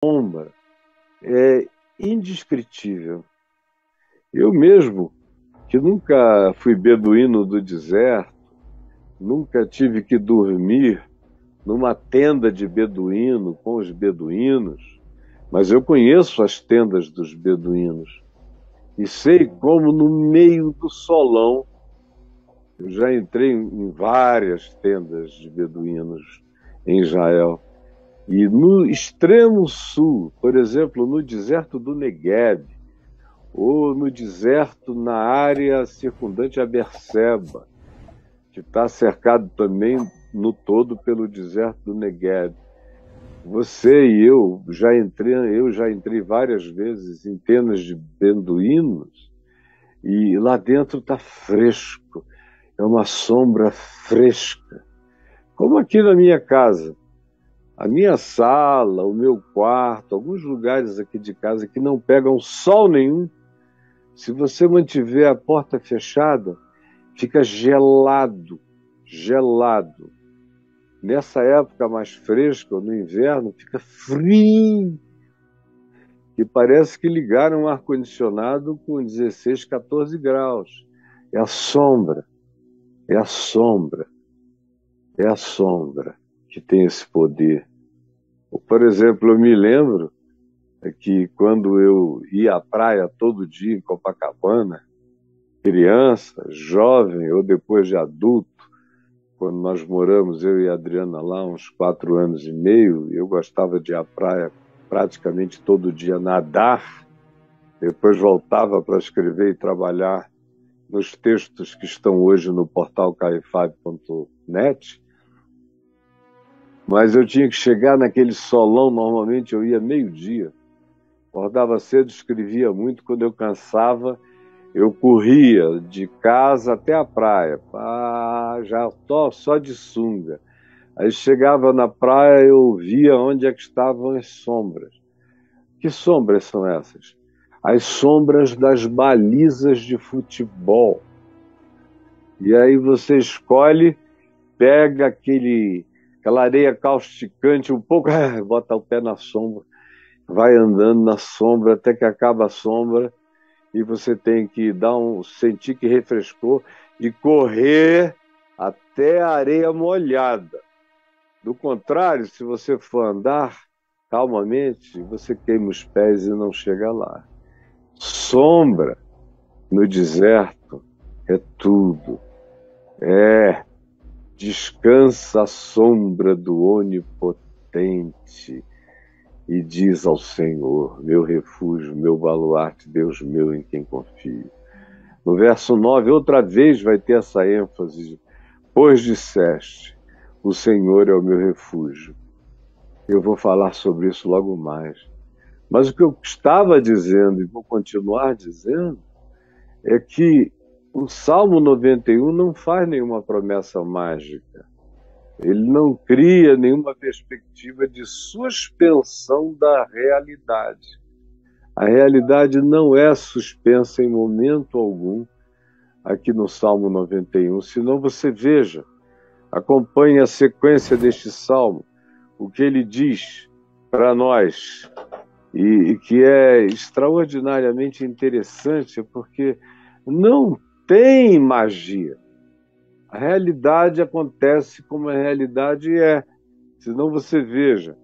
sombra é indescritível. Eu mesmo, que nunca fui beduíno do deserto, nunca tive que dormir numa tenda de beduíno com os beduínos, mas eu conheço as tendas dos beduínos e sei como no meio do solão eu já entrei em várias tendas de beduínos em Israel. E no extremo sul, por exemplo, no deserto do Negueb, ou no deserto na área circundante a Berseba, que está cercado também no todo pelo deserto do Negueb. Você e eu já entrei várias vezes em tendas de beduínos e lá dentro está fresco, é uma sombra fresca, como aqui na minha casa. A minha sala, o meu quarto, alguns lugares aqui de casa que não pegam sol nenhum, se você mantiver a porta fechada, fica gelado, gelado. Nessa época mais fresca, no inverno, fica frio, que parece que ligaram um ar-condicionado com 16, 14 graus. É a sombra, é a sombra, é a sombra que tem esse poder. Por exemplo, eu me lembro que quando eu ia à praia todo dia em Copacabana, criança, jovem ou depois de adulto, quando nós moramos, eu e a Adriana lá, uns 4 anos e meio, eu gostava de ir à praia praticamente todo dia nadar, depois voltava para escrever e trabalhar nos textos que estão hoje no portal caifab.net, mas eu tinha que chegar naquele solão, normalmente eu ia meio-dia, acordava cedo, escrevia muito, quando eu cansava, eu corria de casa até a praia, já só de sunga. Aí chegava na praia, eu via onde é que estavam as sombras. Que sombras são essas? As sombras das balizas de futebol. E aí você escolhe, pega aquela areia causticante, um pouco, bota o pé na sombra, vai andando na sombra até que acaba a sombra, e você tem que sentir que refrescou e correr até a areia molhada. Do contrário, se você for andar calmamente, você queima os pés e não chega lá. Sombra no deserto é tudo. Descansa a sombra do Onipotente e diz ao Senhor, meu refúgio, meu baluarte, Deus meu em quem confio. No verso 9, outra vez vai ter essa ênfase, pois disseste, o Senhor é o meu refúgio. Eu vou falar sobre isso logo mais. Mas o que eu estava dizendo, e vou continuar dizendo, é que o Salmo 91 não faz nenhuma promessa mágica. Ele não cria nenhuma perspectiva de suspensão da realidade. A realidade não é suspensa em momento algum aqui no Salmo 91, senão você veja, acompanhe a sequência deste Salmo, o que ele diz para nós, e que é extraordinariamente interessante, porque não tem magia. A realidade acontece como a realidade é. Senão você veja,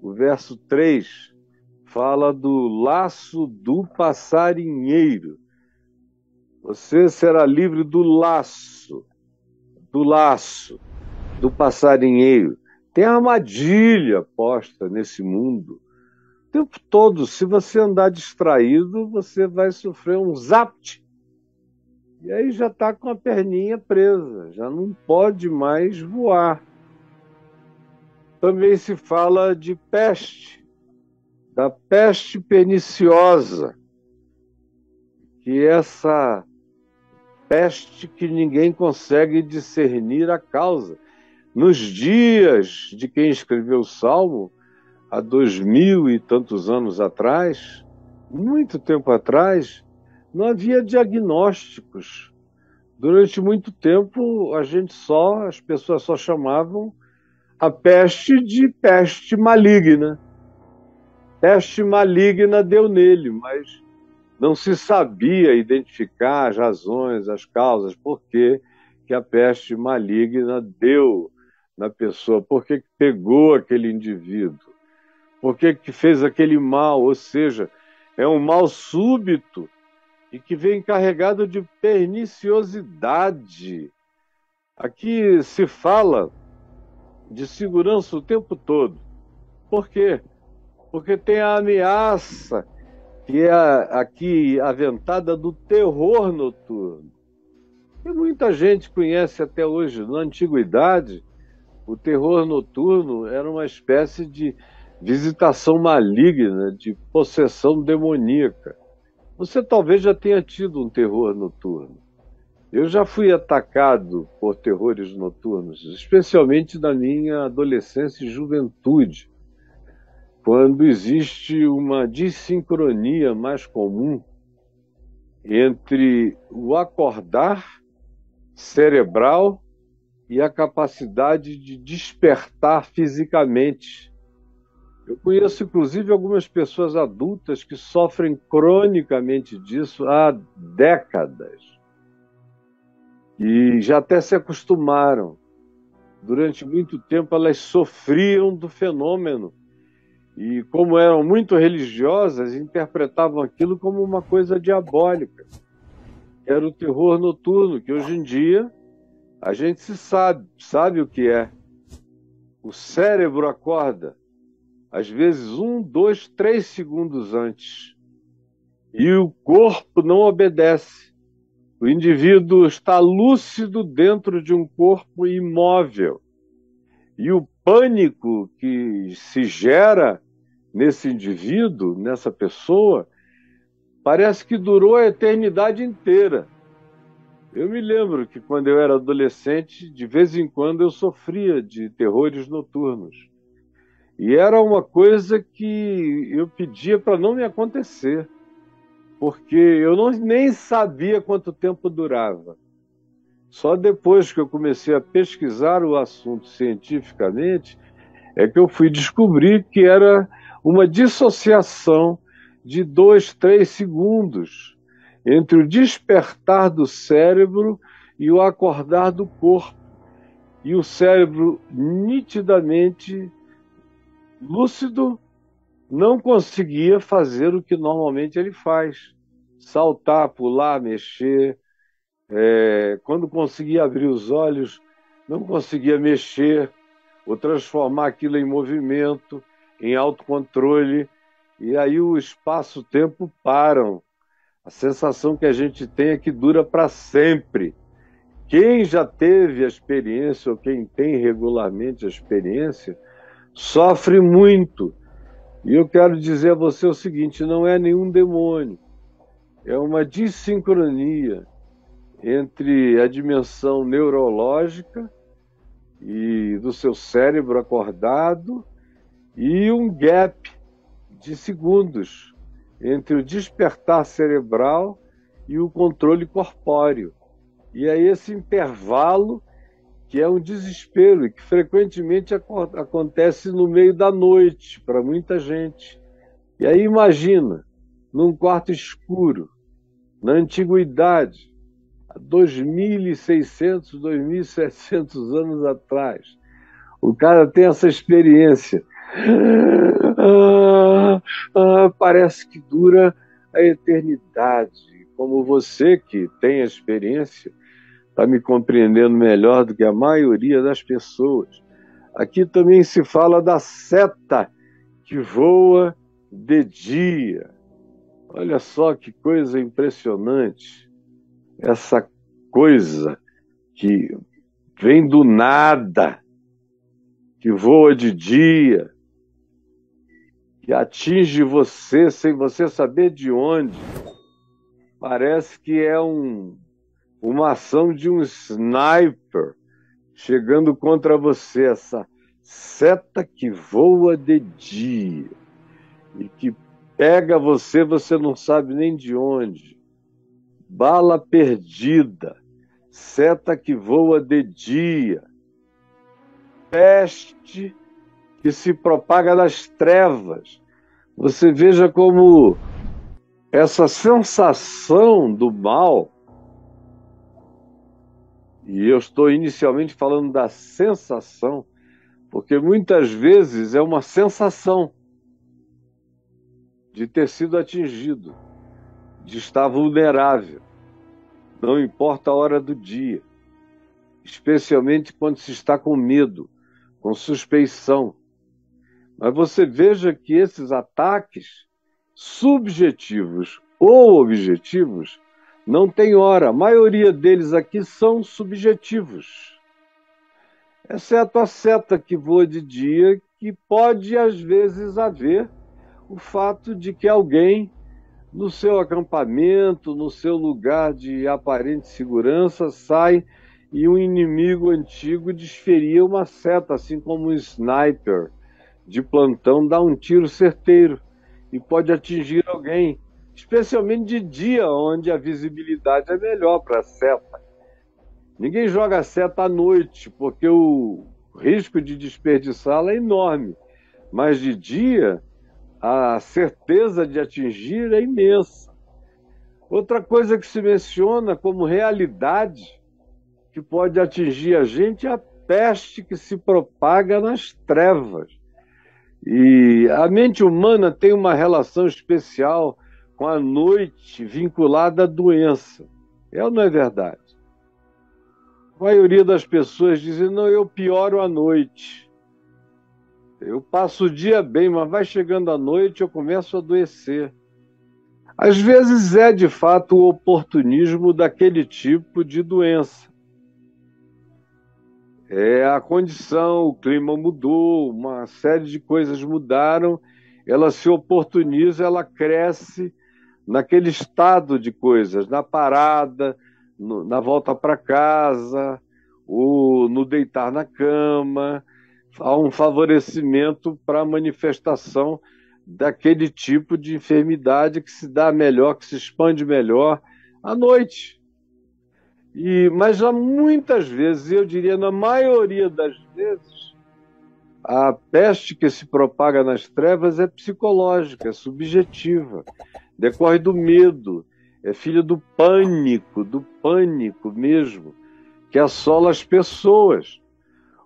o verso 3 fala do laço do passarinheiro. Você será livre do laço do passarinheiro. Tem armadilha posta nesse mundo. O tempo todo, se você andar distraído, você vai sofrer um zapt. E aí já está com a perninha presa, já não pode mais voar. Também se fala de peste, da peste perniciosa, que é essa peste que ninguém consegue discernir a causa. Nos dias de quem escreveu o Salmo, há 2000 e tantos anos atrás, muito tempo atrás, não havia diagnósticos. Durante muito tempo, as pessoas só chamavam a peste de peste maligna. peste maligna deu nele, mas não se sabia identificar as razões, as causas, por que que a peste maligna deu na pessoa, por que que pegou aquele indivíduo, por que que fez aquele mal, ou seja, é um mal súbito e que vem carregado de perniciosidade. Aqui se fala de segurança o tempo todo. Por quê? Porque tem a ameaça que é aqui aventada do terror noturno. E muita gente conhece até hoje. Na antiguidade, o terror noturno era uma espécie de visitação maligna, de possessão demoníaca. Você talvez já tenha tido um terror noturno. Eu já fui atacado por terrores noturnos, especialmente na minha adolescência e juventude, quando existe uma dissincronia mais comum entre o acordar cerebral e a capacidade de despertar fisicamente. Eu conheço, inclusive, algumas pessoas adultas que sofrem cronicamente disso há décadas e já até se acostumaram. Durante muito tempo elas sofriam do fenômeno e, como eram muito religiosas, interpretavam aquilo como uma coisa diabólica. Era o terror noturno, que hoje em dia a gente sabe o que é. O cérebro acorda, às vezes 1, 2, 3 segundos antes, e o corpo não obedece. O indivíduo está lúcido dentro de um corpo imóvel. E o pânico que se gera nesse indivíduo, nessa pessoa, parece que durou a eternidade inteira. Eu me lembro que quando eu era adolescente, de vez em quando eu sofria de terrores noturnos. E era uma coisa que eu pedia para não me acontecer, porque eu nem sabia quanto tempo durava. Só depois que eu comecei a pesquisar o assunto cientificamente é que eu fui descobrir que era uma dissociação de 2, 3 segundos entre o despertar do cérebro e o acordar do corpo. E o cérebro nitidamente lúcido não conseguia fazer o que normalmente ele faz: saltar, pular, mexer. Quando conseguia abrir os olhos, não conseguia mexer ou transformar aquilo em movimento, em autocontrole. E aí o espaço-tempo param. A sensação que a gente tem é que dura para sempre. Quem já teve a experiência, ou quem tem regularmente a experiência, sofre muito. E eu quero dizer a você o seguinte: não é nenhum demônio, é uma dissincronia entre a dimensão neurológica e do seu cérebro acordado e um gap de segundos entre o despertar cerebral e o controle corpóreo. E é esse intervalo que é um desespero e que frequentemente acontece no meio da noite para muita gente. E aí imagina, num quarto escuro, na antiguidade, há 2.600, 2.700 anos atrás, o cara tem essa experiência. Parece que dura a eternidade. Como você que tem a experiência está me compreendendo melhor do que a maioria das pessoas. Aqui também se fala da seta que voa de dia. Olha só que coisa impressionante. Essa coisa que vem do nada, que voa de dia, que atinge você sem você saber de onde. Parece que é uma ação de um sniper chegando contra você, essa seta que voa de dia e que pega você, você não sabe nem de onde. Bala perdida, seta que voa de dia, peste que se propaga nas trevas, Você veja como essa sensação do mal, e eu estou inicialmente falando da sensação, porque muitas vezes é uma sensação de ter sido atingido, de estar vulnerável, não importa a hora do dia, especialmente quando se está com medo, com suspeição. Mas você veja que esses ataques subjetivos ou objetivos não têm hora. A maioria deles aqui são subjetivos, exceto a seta que voa de dia, que pode às vezes haver o fato de que alguém no seu acampamento, no seu lugar de aparente segurança, sai e um inimigo antigo desferia uma seta, assim como um sniper de plantão dá um tiro certeiro e pode atingir alguém, especialmente de dia, onde a visibilidade é melhor para a seta. Ninguém joga seta à noite, porque o risco de desperdiçá-la é enorme, mas de dia a certeza de atingir é imensa. Outra coisa que se menciona como realidade que pode atingir a gente é a peste que se propaga nas trevas. E a mente humana tem uma relação especial com a noite vinculada à doença. É ou não é verdade? A maioria das pessoas dizem, não, eu pioro à noite. Eu passo o dia bem, mas vai chegando a noite eu começo a adoecer. Às vezes é, de fato, o oportunismo daquele tipo de doença. É a condição, o clima mudou, uma série de coisas mudaram, ela se oportuniza, ela cresce naquele estado de coisas, na parada, na volta para casa, ou no deitar na cama, há um favorecimento para a manifestação daquele tipo de enfermidade que se dá melhor, que se expande melhor à noite. Mas há muitas vezes, eu diria na maioria das vezes, a peste que se propaga nas trevas é psicológica, é subjetiva, decorre do medo, é filha do pânico mesmo, que assola as pessoas.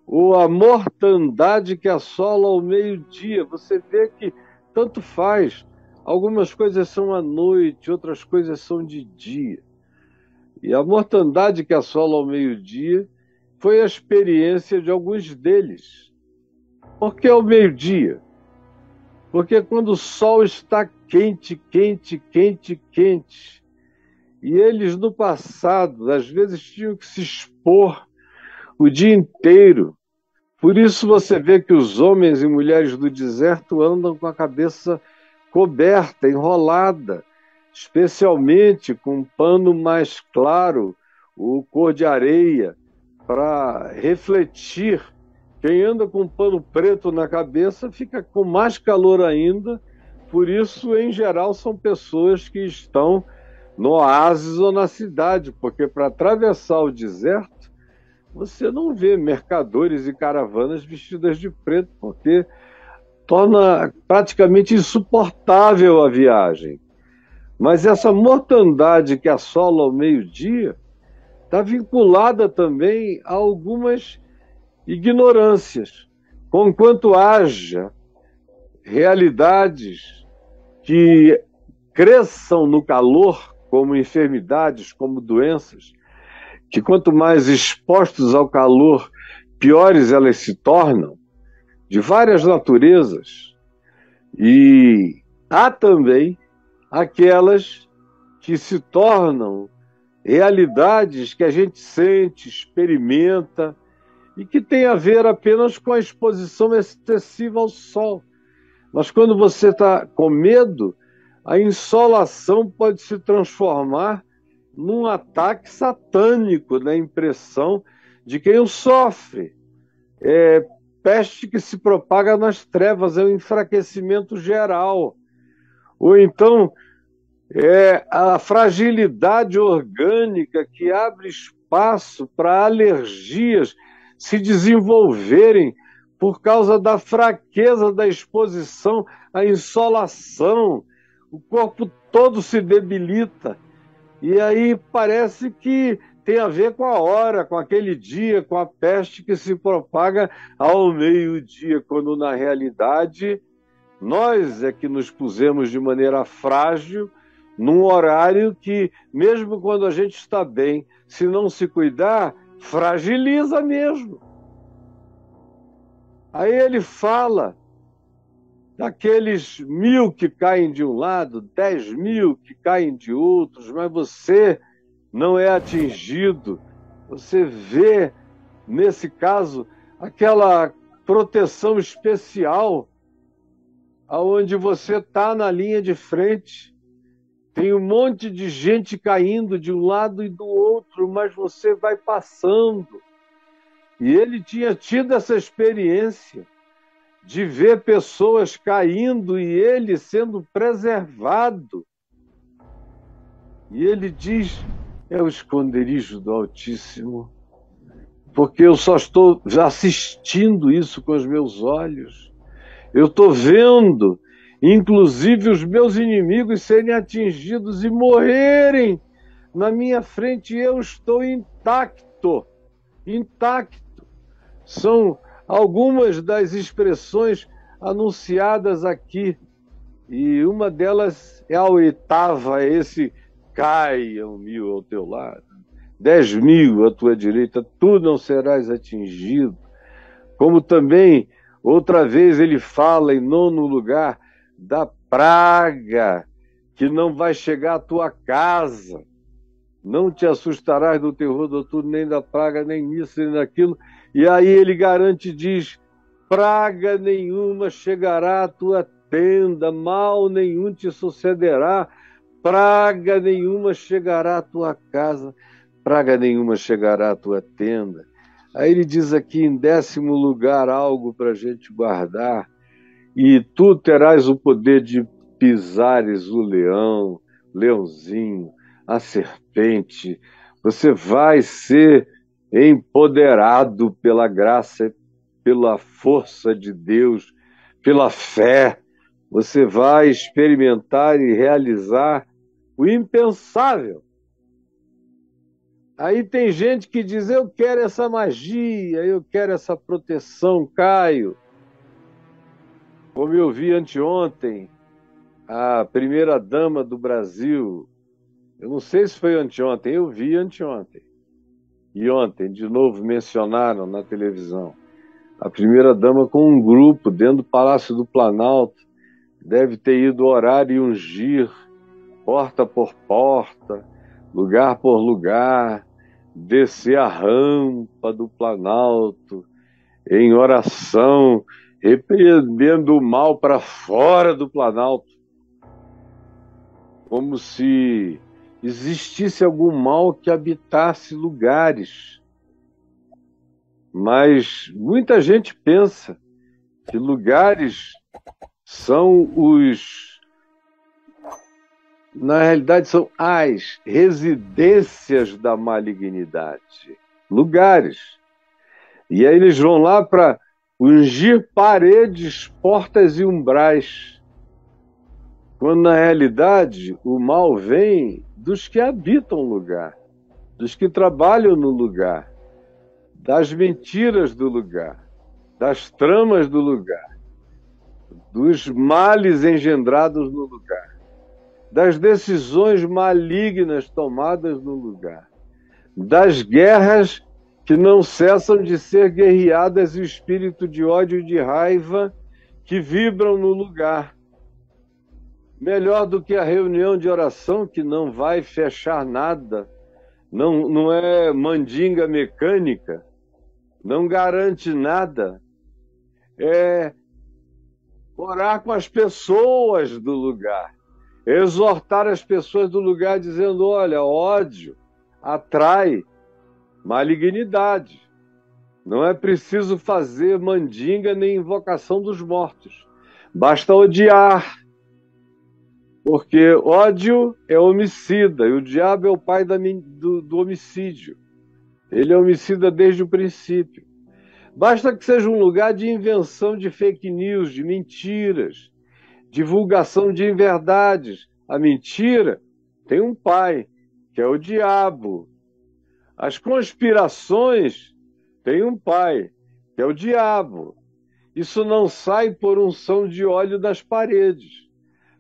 Ou a mortandade que assola ao meio-dia. Você vê que tanto faz, algumas coisas são à noite, outras coisas são de dia. E a mortandade que assola ao meio-dia foi a experiência de alguns deles. Por que ao meio-dia? Porque quando o sol está quente, e eles no passado, às vezes, tinham que se expor o dia inteiro. Por isso você vê que os homens e mulheres do deserto andam com a cabeça coberta, enrolada, especialmente com um pano mais claro, o cor de areia, para refletir. Quem anda com um pano preto na cabeça fica com mais calor ainda, por isso, em geral, são pessoas que estão no oásis ou na cidade, porque para atravessar o deserto, você não vê mercadores e caravanas vestidas de preto, porque torna praticamente insuportável a viagem. Mas essa mortandade que assola ao meio-dia está vinculada também a algumas ignorâncias. Conquanto haja realidades que cresçam no calor, como enfermidades, como doenças, que quanto mais expostos ao calor, piores elas se tornam, de várias naturezas. E há também aquelas que se tornam realidades que a gente sente, experimenta, e que tem a ver apenas com a exposição excessiva ao sol. Mas quando você está com medo, a insolação pode se transformar num ataque satânico na impressão de quem o sofre. É peste que se propaga nas trevas, é um enfraquecimento geral. Ou então, é a fragilidade orgânica que abre espaço para alergias se desenvolverem por causa da fraqueza da exposição à insolação. O corpo todo se debilita. E aí parece que tem a ver com a hora, com aquele dia, com a peste que se propaga ao meio-dia, quando na realidade nós é que nos pusemos de maneira frágil num horário que, mesmo quando a gente está bem, se não se cuidar, fragiliza mesmo. Aí ele fala daqueles 1.000 que caem de um lado, 10.000 que caem de outros, mas você não é atingido. Você vê, nesse caso, aquela proteção especial, aonde você está na linha de frente. Tem um monte de gente caindo de um lado e do outro, mas você vai passando. E ele tinha tido essa experiência de ver pessoas caindo e ele sendo preservado. E ele diz, é o esconderijo do Altíssimo, porque eu só estou assistindo isso com os meus olhos. Eu estou vendo, inclusive, os meus inimigos serem atingidos e morrerem na minha frente, e eu estou intacto. Intacto. São algumas das expressões anunciadas aqui, e uma delas é a oitava, esse caiam 1.000 ao teu lado, 10.000 à tua direita, tu não serás atingido. Como também, outra vez ele fala em 9º lugar, da praga que não vai chegar à tua casa. Não te assustarás do terror noturno, nem da praga, nem isso, nem daquilo. E aí ele garante e diz, praga nenhuma chegará à tua tenda, mal nenhum te sucederá, praga nenhuma chegará à tua casa, praga nenhuma chegará à tua tenda. Aí ele diz aqui em 10º lugar algo para a gente guardar, e tu terás o poder de pisares o leão, leãozinho, a serpente. Você vai ser empoderado pela graça, pela força de Deus, pela fé. Você vai experimentar e realizar o impensável. Aí tem gente que diz, eu quero essa magia, eu quero essa proteção, Caio. Como eu vi anteontem, a primeira-dama do Brasil, eu não sei se foi anteontem, eu vi anteontem. E ontem, de novo, mencionaram na televisão. A primeira-dama com um grupo dentro do Palácio do Planalto, deve ter ido orar e ungir, porta por porta, lugar por lugar, descer a rampa do Planalto, em oração, repreendendo o mal para fora do Planalto, como se existisse algum mal que habitasse lugares. Mas muita gente pensa que lugares são na realidade são as residências da malignidade. Lugares. E aí eles vão lá para ungir paredes, portas e umbrais. Quando na realidade o mal vem dos que habitam o lugar, dos que trabalham no lugar, das mentiras do lugar, das tramas do lugar, dos males engendrados no lugar, das decisões malignas tomadas no lugar, das guerras que não cessam de ser guerreadas e o espírito de ódio e de raiva que vibram no lugar. Melhor do que a reunião de oração, que não vai fechar nada, não é mandinga mecânica, não garante nada, é orar com as pessoas do lugar, exortar as pessoas do lugar dizendo, olha, ódio atrai malignidade. Não é preciso fazer mandinga nem invocação dos mortos. Basta odiar. Porque ódio é homicida, e o diabo é o pai do homicídio. Ele é homicida desde o princípio. Basta que seja um lugar de invenção de fake news, de mentiras, divulgação de inverdades. A mentira tem um pai, que é o diabo. As conspirações têm um pai, que é o diabo. Isso não sai por unção de óleo das paredes.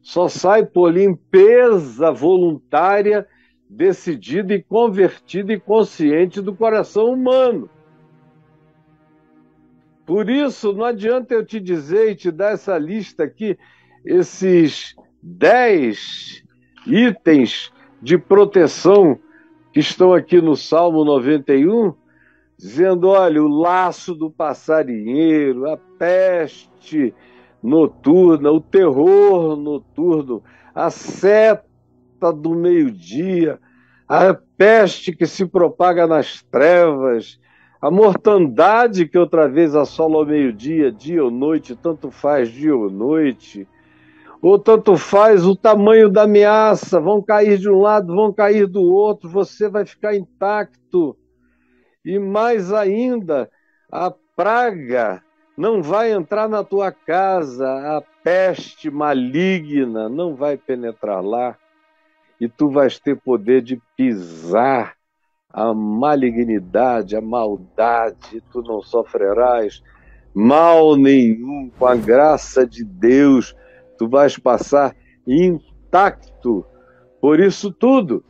Só sai por limpeza voluntária, decidida e convertida e consciente do coração humano. Por isso, não adianta eu te dizer e te dar essa lista aqui, esses 10 itens de proteção que estão aqui no Salmo 91, dizendo, olha, o laço do passarinheiro, a peste noturna, o terror noturno, a seta do meio-dia, a peste que se propaga nas trevas, a mortandade que outra vez assola ao meio-dia, dia ou noite, tanto faz dia ou noite, ou tanto faz o tamanho da ameaça, vão cair de um lado, vão cair do outro, você vai ficar intacto. E mais ainda, a praga não vai entrar na tua casa, a peste maligna não vai penetrar lá, e tu vais ter poder de pisar a malignidade, a maldade, tu não sofrerás mal nenhum, com a graça de Deus, tu vais passar intacto por isso tudo.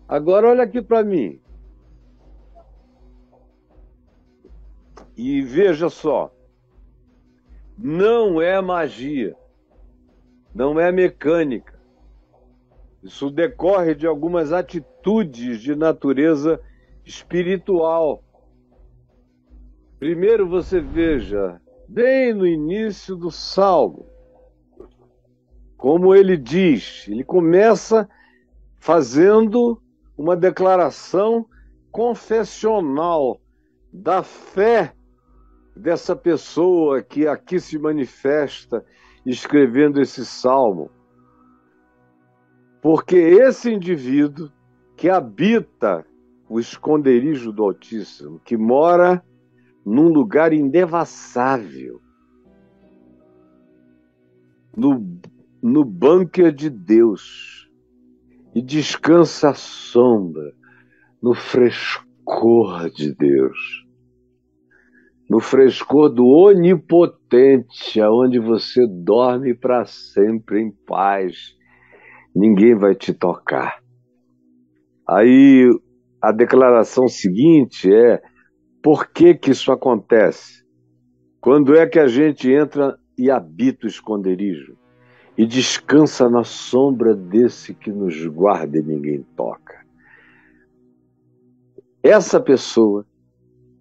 Agora olha aqui para mim. E veja só, não é magia, não é mecânica. Isso decorre de algumas atitudes de natureza espiritual. Primeiro você veja, bem no início do Salmo, como ele diz, ele começa fazendo uma declaração confessional da fé dessa pessoa que aqui se manifesta escrevendo esse salmo. Porque esse indivíduo que habita o esconderijo do Altíssimo, que mora num lugar indevassável, no bunker de Deus, e descansa à sombra, no frescor de Deus, no frescor do Onipotente, aonde você dorme para sempre em paz, ninguém vai te tocar. Aí a declaração seguinte é: por que que isso acontece? Quando é que a gente entra e habita o esconderijo e descansa na sombra desse que nos guarda e ninguém toca? Essa pessoa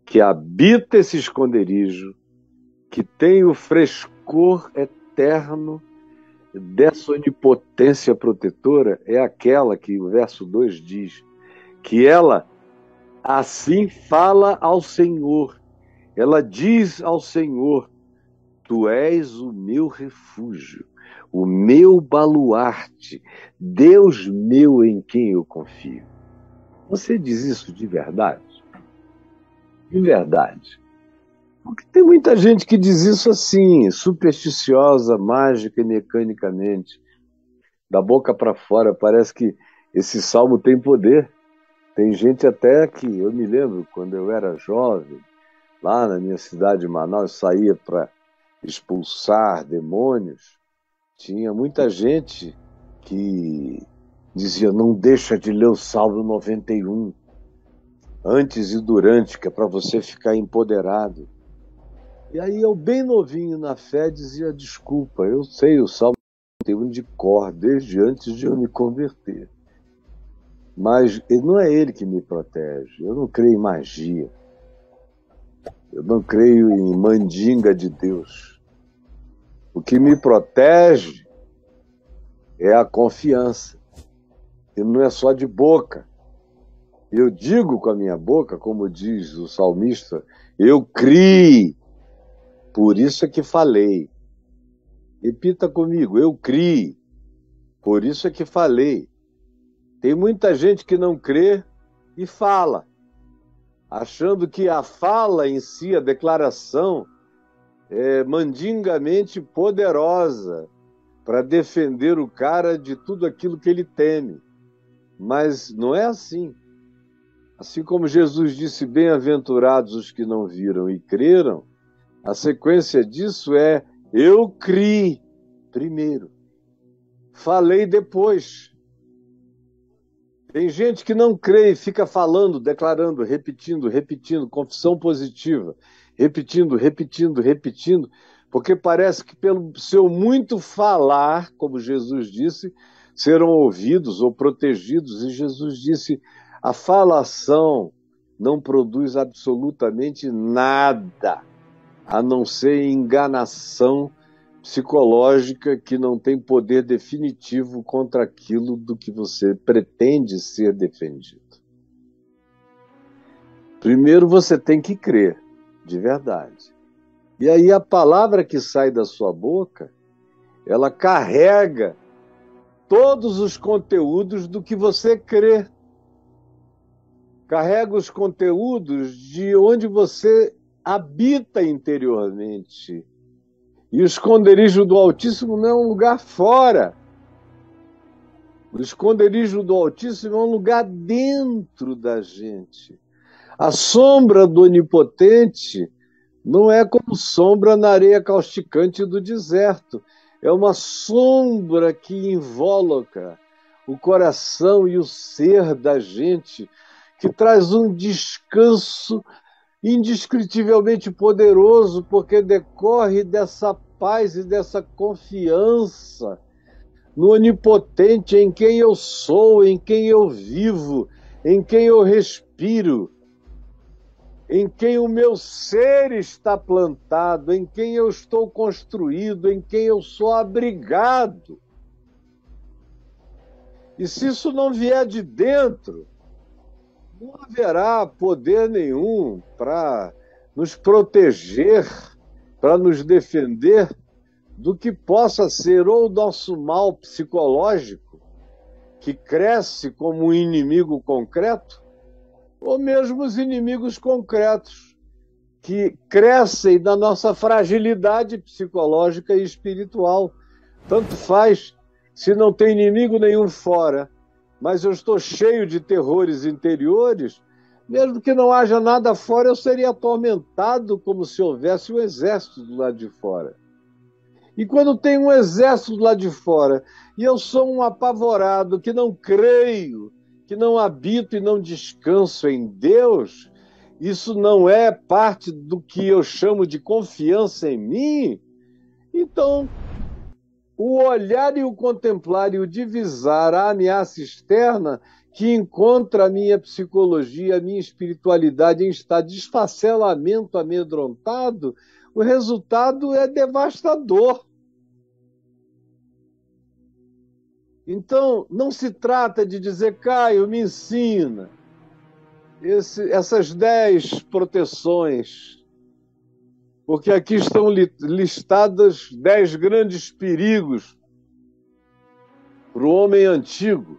que habita esse esconderijo, que tem o frescor eterno dessa onipotência protetora, é aquela que o verso 2 diz, que ela assim fala ao Senhor, ela diz ao Senhor, tu és o meu refúgio, o meu baluarte, Deus meu em quem eu confio. Você diz isso de verdade? De verdade. Porque tem muita gente que diz isso assim, supersticiosa, mágica e mecanicamente, da boca para fora. Parece que esse salmo tem poder. Tem gente até que, eu me lembro, quando eu era jovem, lá na minha cidade de Manaus, saía para expulsar demônios, tinha muita gente que dizia, não deixa de ler o Salmo 91, antes e durante, que é para você ficar empoderado. E aí eu, bem novinho na fé, dizia, desculpa, eu sei o Salmo 91 de cor, desde antes de eu me converter. Mas não é ele que me protege, eu não creio em magia, eu não creio em mandinga de Deus. O que me protege é a confiança, e não é só de boca. Eu digo com a minha boca, como diz o salmista, eu criei, por isso é que falei. Repita comigo, eu criei, por isso é que falei. Tem muita gente que não crê e fala. achando que a fala em si, a declaração, é mandingamente poderosa para defender o cara de tudo aquilo que ele teme. Mas não é assim. Assim como Jesus disse, bem-aventurados os que não viram e creram, a sequência disso é, eu criei primeiro, falei depois. Tem gente que não crê e fica falando, declarando, repetindo, confissão positiva, repetindo, porque parece que pelo seu muito falar, como Jesus disse, serão ouvidos ou protegidos. E Jesus disse, a falação não produz absolutamente nada, a não ser enganação psicológica que não tem poder definitivo contra aquilo do que você pretende ser defendido. Primeiro você tem que crer, de verdade. E aí a palavra que sai da sua boca, ela carrega todos os conteúdos do que você crê. Carrega os conteúdos de onde você habita interiormente. E o esconderijo do Altíssimo não é um lugar fora. O esconderijo do Altíssimo é um lugar dentro da gente. A sombra do Onipotente não é como sombra na areia causticante do deserto. É uma sombra que invólucra o coração e o ser da gente, que traz um descanso indescritivelmente poderoso, porque decorre dessa paz e dessa confiança no Onipotente, em quem eu sou, em quem eu vivo, em quem eu respiro, em quem o meu ser está plantado, em quem eu estou construído, em quem eu sou abrigado. E se isso não vier de dentro, não haverá poder nenhum para nos proteger, para nos defender do que possa ser ou o nosso mal psicológico, que cresce como um inimigo concreto, ou mesmo os inimigos concretos, que crescem da nossa fragilidade psicológica e espiritual. Tanto faz se não tem inimigo nenhum fora, mas eu estou cheio de terrores interiores, mesmo que não haja nada fora, eu seria atormentado como se houvesse um exército do lado de fora. E quando tem um exército do lado de fora, e eu sou um apavorado que não creio, que não habito e não descanso em Deus, isso não é parte do que eu chamo de confiança em mim? Então, o olhar e o contemplar e o divisar a ameaça externa que encontra a minha psicologia, a minha espiritualidade em estado de esfacelamento amedrontado, o resultado é devastador. Então, não se trata de dizer, Caio, me ensina essas 10 proteções, porque aqui estão listados 10 grandes perigos para o homem antigo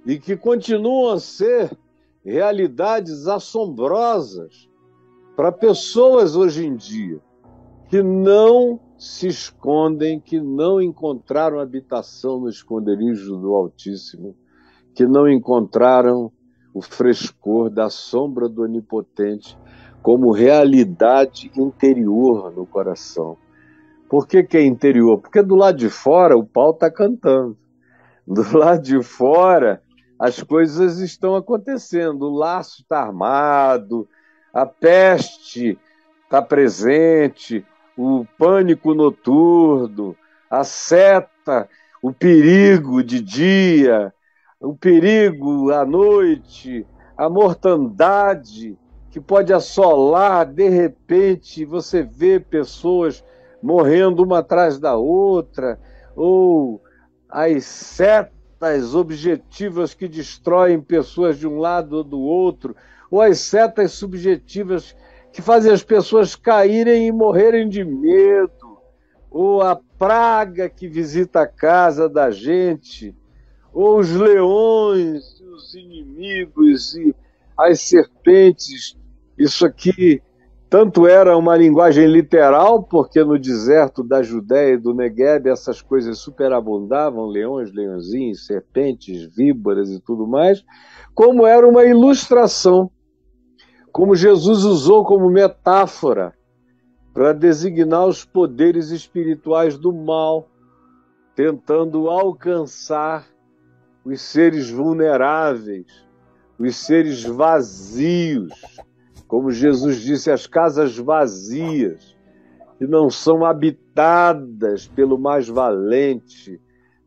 e que continuam a ser realidades assombrosas para pessoas hoje em dia que não se escondem, que não encontraram habitação no esconderijo do Altíssimo, que não encontraram o frescor da sombra do Onipotente como realidade interior no coração. Por que é interior? Porque do lado de fora o pau está cantando. Do lado de fora as coisas estão acontecendo, o laço está armado, a peste está presente, o pânico noturno, a seta, o perigo de dia, o perigo à noite, a mortandade que pode assolar, de repente, você vê pessoas morrendo uma atrás da outra, ou as setas objetivas que destroem pessoas de um lado ou do outro, ou as setas subjetivas que fazem as pessoas caírem e morrerem de medo, ou a praga que visita a casa da gente, ou os leões, os inimigos e as serpentes. Isso aqui tanto era uma linguagem literal, porque no deserto da Judéia e do Negueb essas coisas superabundavam, leões, leõezinhos, serpentes, víboras e tudo mais, como era uma ilustração, como Jesus usou como metáfora para designar os poderes espirituais do mal, tentando alcançar os seres vulneráveis, os seres vazios, como Jesus disse, as casas vazias, que não são habitadas pelo mais valente,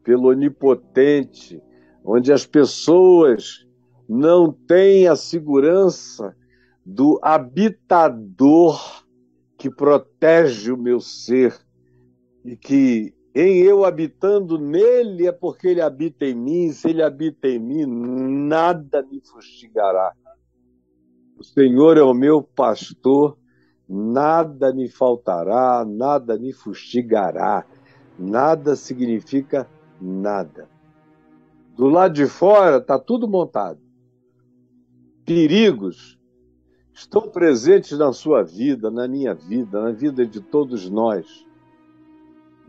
pelo onipotente, onde as pessoas não têm a segurança do habitador que protege o meu ser e que em eu habitando nele é porque ele habita em mim, se ele habita em mim, nada me fustigará. O Senhor é o meu pastor, nada me faltará, nada me fustigará. Nada significa nada. Do lado de fora está tudo montado. Perigos estão presentes na sua vida, na minha vida, na vida de todos nós.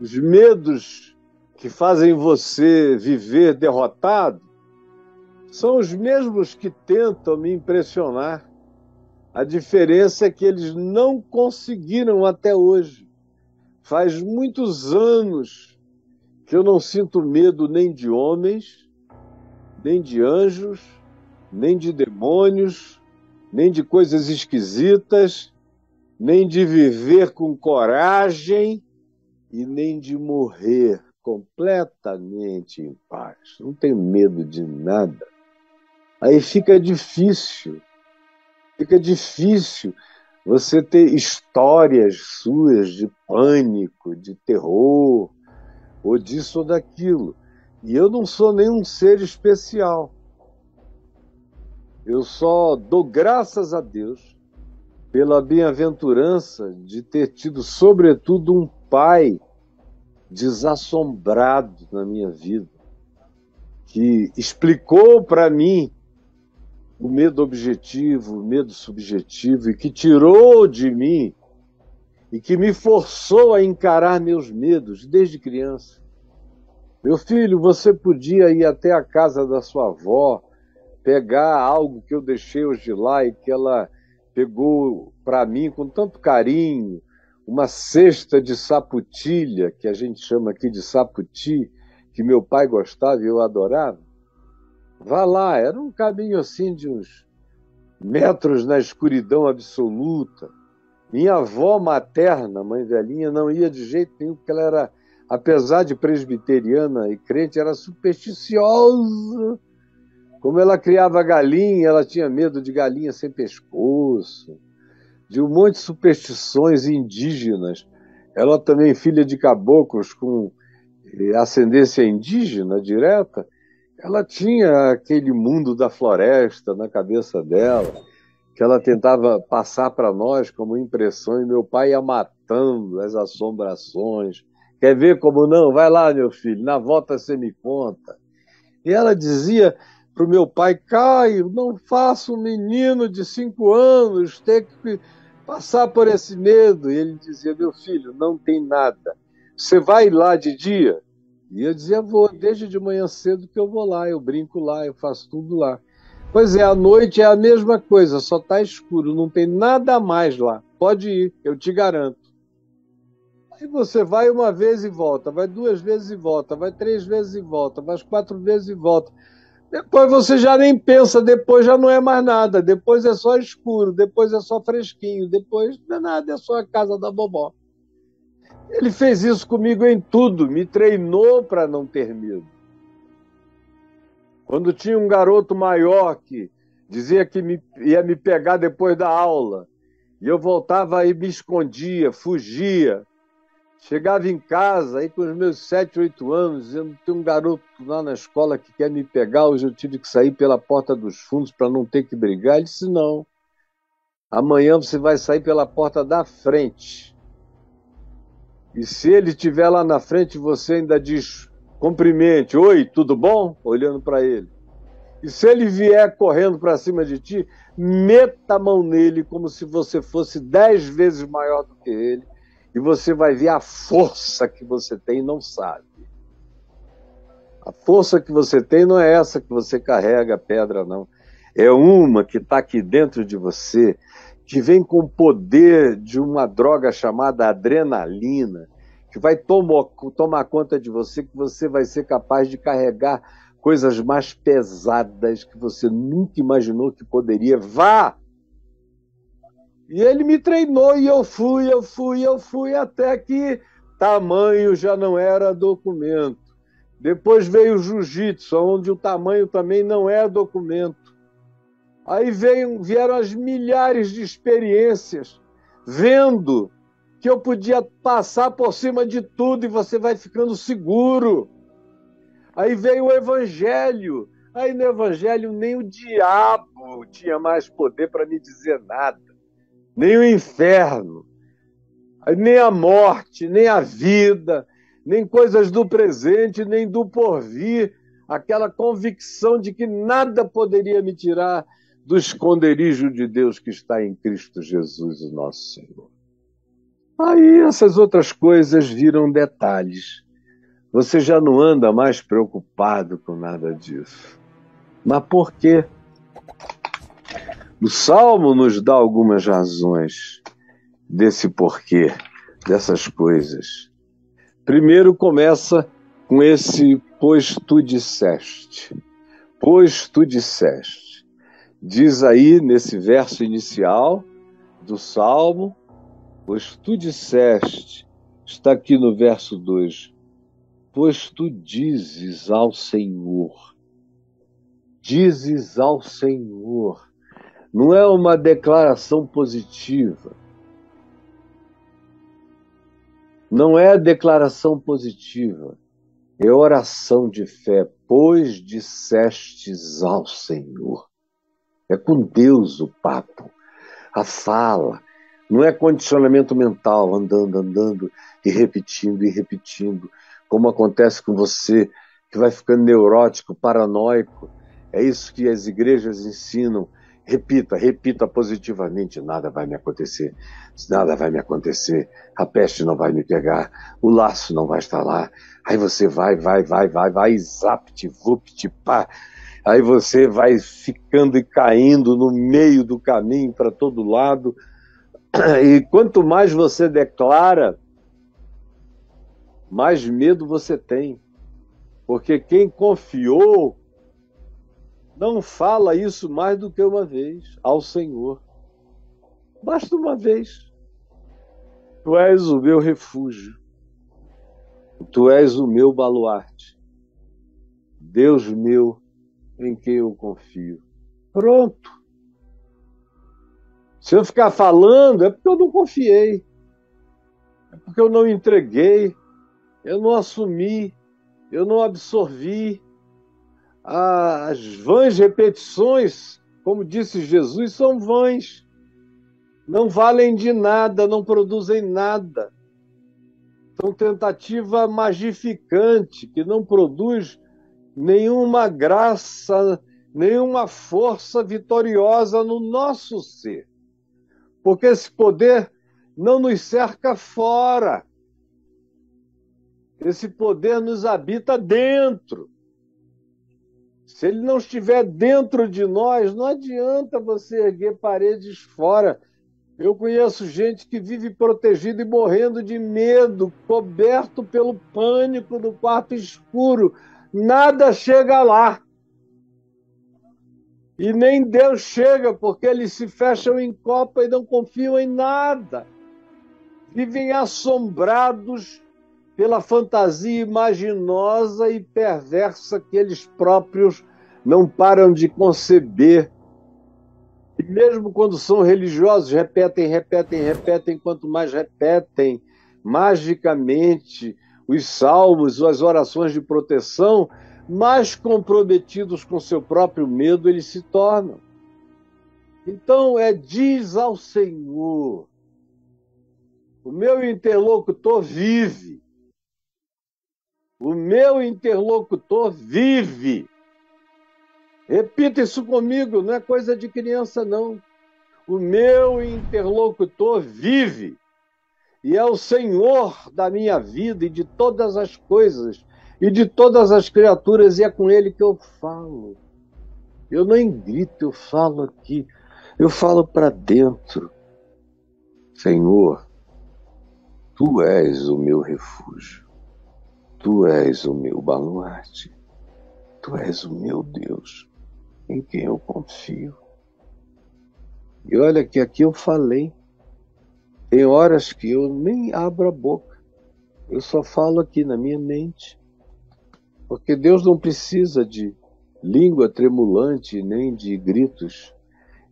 Os medos que fazem você viver derrotado são os mesmos que tentam me impressionar. A diferença é que eles não conseguiram até hoje. Faz muitos anos que eu não sinto medo nem de homens, nem de anjos, nem de demônios, nem de coisas esquisitas, nem de viver com coragem e nem de morrer completamente em paz. Não tenho medo de nada. Aí fica difícil você ter histórias suas de pânico, de terror, ou disso ou daquilo. E eu não sou nenhum ser especial. Eu só dou graças a Deus pela bem-aventurança de ter tido, sobretudo, um pai desassombrado na minha vida, que explicou para mim o medo objetivo, o medo subjetivo, e que tirou de mim e que me forçou a encarar meus medos desde criança. Meu filho, você podia ir até a casa da sua avó, pegar algo que eu deixei hoje lá e que ela pegou para mim com tanto carinho, uma cesta de saputilha, que a gente chama aqui de saputi, que meu pai gostava e eu adorava. Vá lá, era um caminho assim de uns metros na escuridão absoluta. Minha avó materna, mãe velhinha, não ia de jeito nenhum, porque ela era, apesar de presbiteriana e crente, era supersticiosa. Como ela criava galinha, ela tinha medo de galinha sem pescoço, de um monte de superstições indígenas. Ela também, filha de caboclos com ascendência indígena direta, ela tinha aquele mundo da floresta na cabeça dela, que ela tentava passar para nós como impressão, e meu pai ia matando as assombrações. Quer ver como não? Vai lá, meu filho, na volta você me conta. E ela dizia para o meu pai: Caio, não faça um menino de 5 anos ter que passar por esse medo. E ele dizia: meu filho, não tem nada. Você vai lá de dia? E eu dizia: vou, desde de manhã cedo que eu vou lá, eu brinco lá, eu faço tudo lá. Pois é, à noite é a mesma coisa, só está escuro, não tem nada mais lá. Pode ir, eu te garanto. Se você vai uma vez e volta, vai 2 vezes e volta, vai 3 vezes e volta, vai 4 vezes e volta. Depois você já nem pensa, depois já não é mais nada, depois é só escuro, depois é só fresquinho, depois não é nada, é só a casa da vovó. Ele fez isso comigo em tudo, me treinou para não ter medo. Quando tinha um garoto maior que dizia que ia me pegar depois da aula, e eu voltava e me escondia, fugia. Chegava em casa, aí com os meus 7, 8 anos, dizendo: tem um garoto lá na escola que quer me pegar, hoje eu tive que sair pela porta dos fundos para não ter que brigar. Ele disse: não, amanhã você vai sair pela porta da frente. E se ele estiver lá na frente, você ainda diz: cumprimente, oi, tudo bom? Olhando para ele. E se ele vier correndo para cima de ti, meta a mão nele como se você fosse 10 vezes maior do que ele, e você vai ver a força que você tem e não sabe. A força que você tem não é essa que você carrega a pedra, não. É uma que está aqui dentro de você, que vem com o poder de uma droga chamada adrenalina, que vai tomar conta de você, que você vai ser capaz de carregar coisas mais pesadas que você nunca imaginou que poderia. Vá! E ele me treinou e eu fui, até que tamanho já não era documento. Depois veio o jiu-jitsu, onde o tamanho também não é documento. Aí vieram as milhares de experiências, vendo que eu podia passar por cima de tudo e você vai ficando seguro. Aí veio o evangelho. Aí no evangelho nem o diabo tinha mais poder para me dizer nada. Nem o inferno. Aí nem a morte, nem a vida, nem coisas do presente, nem do porvir. Aquela convicção de que nada poderia me tirar do esconderijo de Deus que está em Cristo Jesus, o nosso Senhor. Aí essas outras coisas viram detalhes. Você já não anda mais preocupado com nada disso. Mas por quê? O Salmo nos dá algumas razões desse porquê, dessas coisas. Primeiro começa com esse pois tu disseste. Pois tu disseste. Diz aí nesse verso inicial do Salmo, pois tu disseste, está aqui no verso 2, pois tu dizes ao Senhor. Dizes ao Senhor. Não é uma declaração positiva. Não é declaração positiva. É oração de fé. Pois dissestes ao Senhor. É com Deus o papo. A fala. Não é condicionamento mental, andando e repetindo, como acontece com você, que vai ficando neurótico, paranoico. É isso que as igrejas ensinam. Repita positivamente, nada vai me acontecer, a peste não vai me pegar, o laço não vai estar lá. Aí você vai, zapt, vupt, pá. Aí você vai ficando e caindo no meio do caminho para todo lado. E quanto mais você declara, mais medo você tem. Porque quem confiou não fala isso mais do que uma vez ao Senhor. Basta uma vez. Tu és o meu refúgio. Tu és o meu baluarte. Deus meu, em quem eu confio. Pronto. Se eu ficar falando, é porque eu não confiei. É porque eu não entreguei. Eu não assumi. Eu não absorvi. As vãs repetições, como disse Jesus, são vãs. Não valem de nada, não produzem nada. São tentativa magificante, que não produz nenhuma graça, nenhuma força vitoriosa no nosso ser. Porque esse poder não nos cerca fora. Esse poder nos habita dentro. Se ele não estiver dentro de nós, não adianta você erguer paredes fora. Eu conheço gente que vive protegida e morrendo de medo, coberto pelo pânico do quarto escuro. Nada chega lá. E nem Deus chega, porque eles se fecham em copa e não confiam em nada. Vivem assombrados pela fantasia imaginosa e perversa que eles próprios não param de conceber. E mesmo quando são religiosos, repetem, quanto mais repetem magicamente os salmos, as orações de proteção, mais comprometidos com seu próprio medo eles se tornam. Então, diz ao Senhor, o meu interlocutor vive. O meu interlocutor vive. Repita isso comigo, não é coisa de criança, não. O meu interlocutor vive e é o Senhor da minha vida e de todas as coisas e de todas as criaturas, e é com Ele que eu falo. Eu não grito, eu falo aqui, eu falo para dentro. Senhor, Tu és o meu refúgio, Tu és o meu baluarte, Tu és o meu Deus, em quem eu confio. E olha que aqui eu falei, tem horas que eu nem abro a boca, eu só falo aqui na minha mente, porque Deus não precisa de língua tremulante nem de gritos,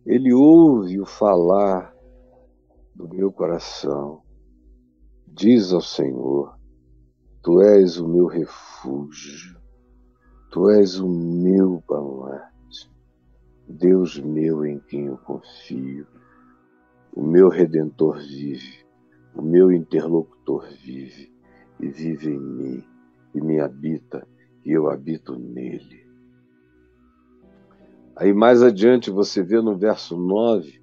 Ele ouve o falar do meu coração. Diz ao Senhor, Tu és o meu refúgio, Tu és o meu baluarte, Deus meu em quem eu confio. O meu Redentor vive, o meu interlocutor vive, e vive em mim, e me habita, e eu habito nele. Aí mais adiante você vê no verso 9,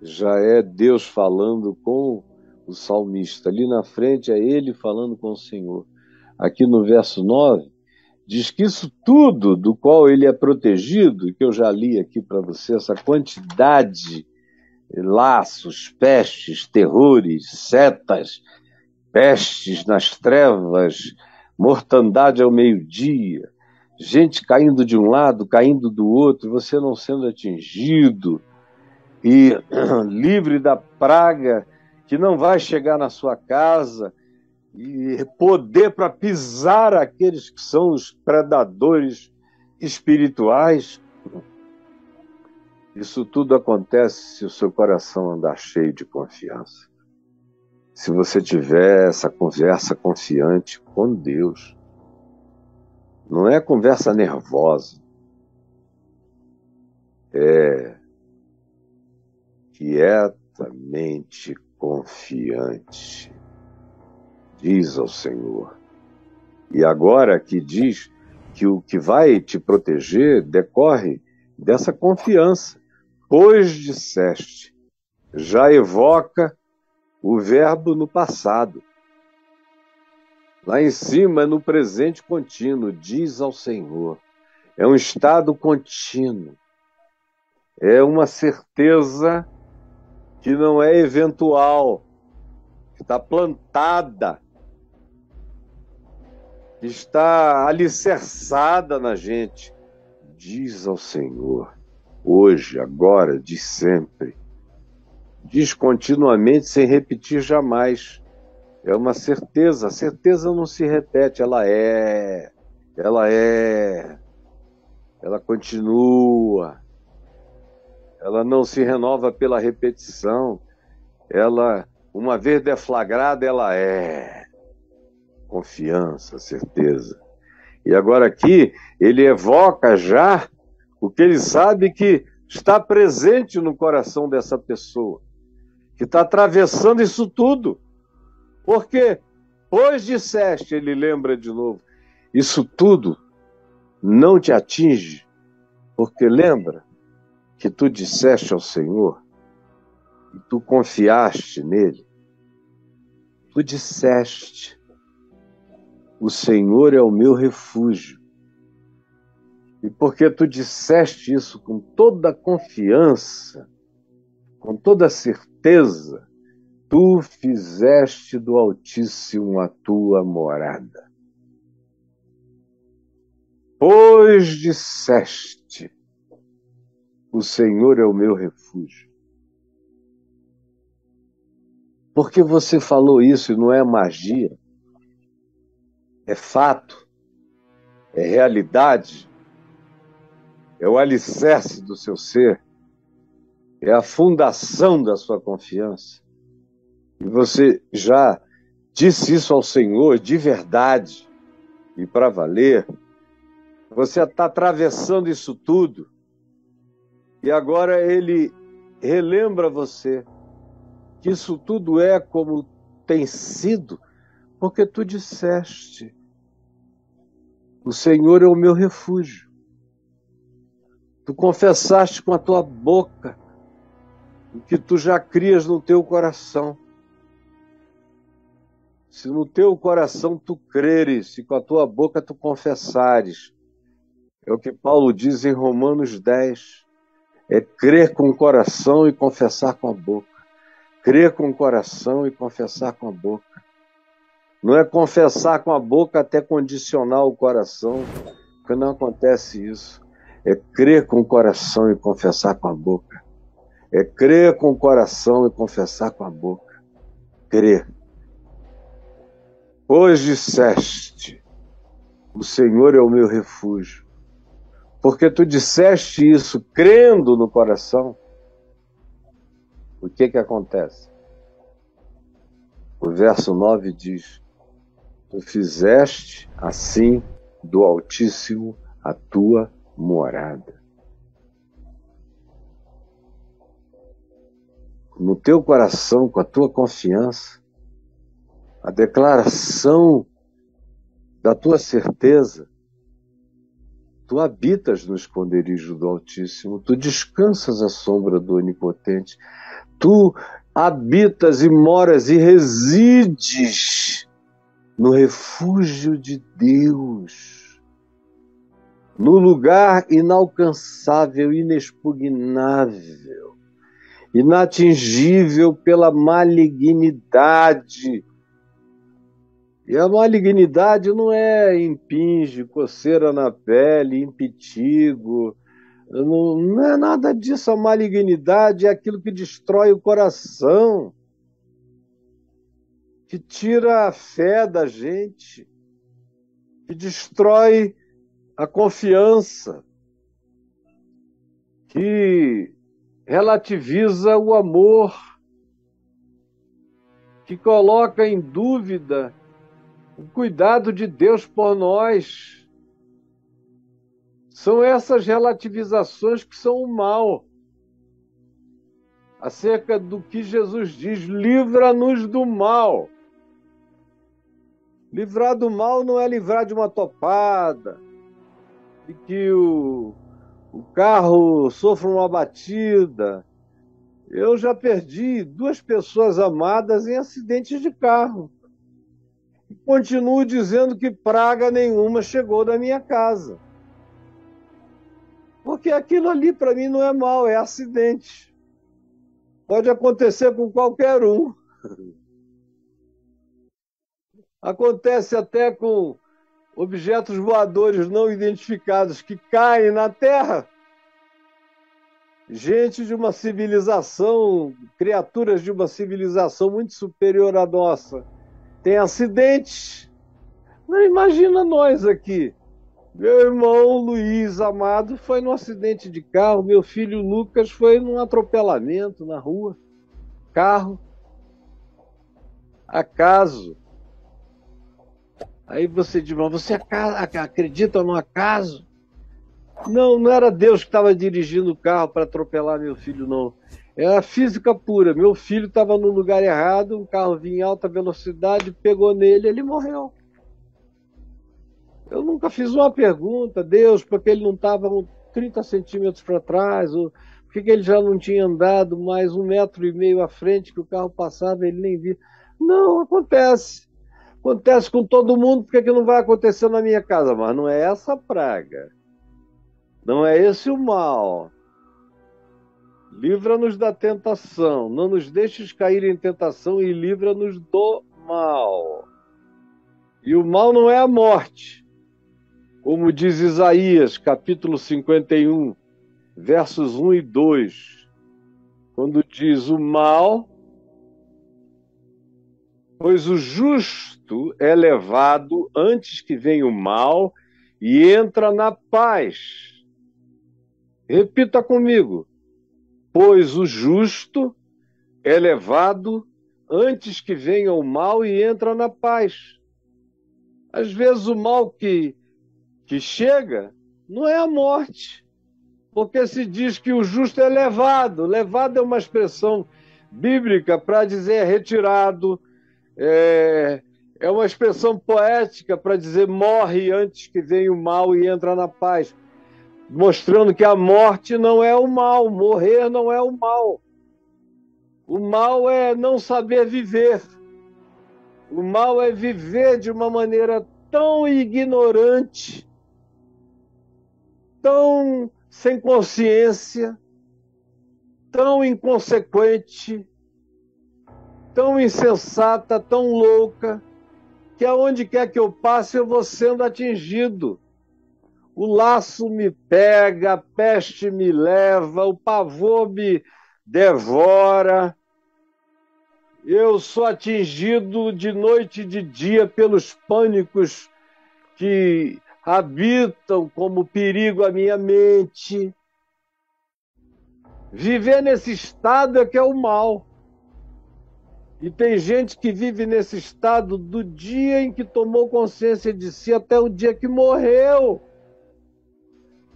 já é Deus falando com o salmista. Ali na frente é ele falando com o Senhor. Aqui no verso 9, diz que isso tudo do qual ele é protegido, que eu já li aqui para você, essa quantidade, laços, pestes, terrores, setas, pestes nas trevas, mortandade ao meio-dia, gente caindo de um lado, caindo do outro, você não sendo atingido, e livre da praga que não vai chegar na sua casa, e poder para pisar aqueles que são os predadores espirituais. Isso tudo acontece se o seu coração andar cheio de confiança. Se você tiver essa conversa confiante com Deus, não é conversa nervosa, é quietamente confiante. Diz ao Senhor. E agora que diz que o que vai te proteger decorre dessa confiança. Pois disseste, já evoca o verbo no passado. Lá em cima é no presente contínuo, diz ao Senhor. É um estado contínuo. É uma certeza que não é eventual, que está plantada, que está alicerçada na gente. Diz ao Senhor, hoje, agora, diz sempre. Diz continuamente, sem repetir jamais. É uma certeza. A certeza não se repete, ela ela continua. Ela não se renova pela repetição. Ela, uma vez deflagrada, ela é. Confiança, certeza. E agora aqui, ele evoca já o que ele sabe que está presente no coração dessa pessoa, que está atravessando isso tudo. Porque, pois disseste, ele lembra de novo, isso tudo não te atinge, porque lembra que tu disseste ao Senhor, e tu confiaste nele, tu disseste, o Senhor é o meu refúgio. E porque tu disseste isso com toda a confiança, com toda a certeza, tu fizeste do Altíssimo a tua morada. Pois disseste, o Senhor é o meu refúgio. Porque você falou isso e não é magia, é fato, é realidade, é o alicerce do seu ser, é a fundação da sua confiança. E você já disse isso ao Senhor de verdade e para valer. Você está atravessando isso tudo e agora ele relembra você que isso tudo é como tem sido, porque tu disseste, o Senhor é o meu refúgio. Tu confessaste com a tua boca o que tu já crias no teu coração. Se no teu coração tu creres e com a tua boca tu confessares, é o que Paulo diz em Romanos 10, é crer com o coração e confessar com a boca. Crer com o coração e confessar com a boca. Não é confessar com a boca até condicionar o coração, porque não acontece isso. É crer com o coração e confessar com a boca. É crer com o coração e confessar com a boca. Crer. Pois disseste, o Senhor é o meu refúgio. Porque tu disseste isso crendo no coração, o que acontece? O verso 9 diz, tu fizeste assim do Altíssimo a tua morada. No teu coração, com a tua confiança, a declaração da tua certeza, tu habitas no esconderijo do Altíssimo, tu descansas à sombra do Onipotente, tu habitas e moras e resides no refúgio de Deus, no lugar inalcançável, inexpugnável, inatingível pela malignidade. E a malignidade não é impinge, coceira na pele, impetigo, não é nada disso. A malignidade é aquilo que destrói o coração, que tira a fé da gente, que destrói a confiança, que relativiza o amor, que coloca em dúvida o cuidado de Deus por nós. São essas relativizações que são o mal. Acerca do que Jesus diz, livra-nos do mal. Livrar do mal não é livrar de uma topada, de que o carro sofra uma batida. Eu já perdi 2 pessoas amadas em acidentes de carro. E continuo dizendo que praga nenhuma chegou da minha casa. Porque aquilo ali para mim não é mal, é acidente. Pode acontecer com qualquer um. Acontece até com objetos voadores não identificados que caem na Terra. Gente de uma civilização, criaturas de uma civilização muito superior à nossa, tem acidentes. Não imagina nós aqui. Meu irmão Luiz Amado foi num acidente de carro, meu filho Lucas foi num atropelamento na rua. Carro. Acaso. Aí você diz, mas você acredita no acaso? Não, não era Deus que estava dirigindo o carro para atropelar meu filho, não. Era física pura. Meu filho estava no lugar errado, um carro vinha em alta velocidade, pegou nele, ele morreu. Eu nunca fiz uma pergunta, Deus, porque ele não estava 30 centímetros para trás, ou por que ele já não tinha andado mais 1,5 metro à frente, que o carro passava e ele nem via. Não, acontece. Acontece com todo mundo, por que não vai acontecer na minha casa? Mas não é essa a praga. Não é esse o mal. Livra-nos da tentação. Não nos deixes cair em tentação e livra-nos do mal. E o mal não é a morte. Como diz Isaías, capítulo 51, versos 1 e 2. Quando diz o mal, pois o justo é levado antes que venha o mal e entra na paz. Repita comigo. Pois o justo é levado antes que venha o mal e entra na paz. Às vezes o mal que chega não é a morte, porque se diz que o justo é levado. Levado é uma expressão bíblica para dizer retirado, é uma expressão poética para dizer morre antes que venha o mal e entra na paz. mostrando que a morte não é o mal, morrer não é o mal. O mal é não saber viver. O mal é viver de uma maneira tão ignorante, tão sem consciência, tão inconsequente, tão insensata, tão louca, que aonde quer que eu passe eu vou sendo atingido. O laço me pega, a peste me leva, o pavor me devora. Eu sou atingido de noite e de dia pelos pânicos que habitam como perigo a minha mente. Viver nesse estado é que é o mal. E tem gente que vive nesse estado do dia em que tomou consciência de si até o dia que morreu.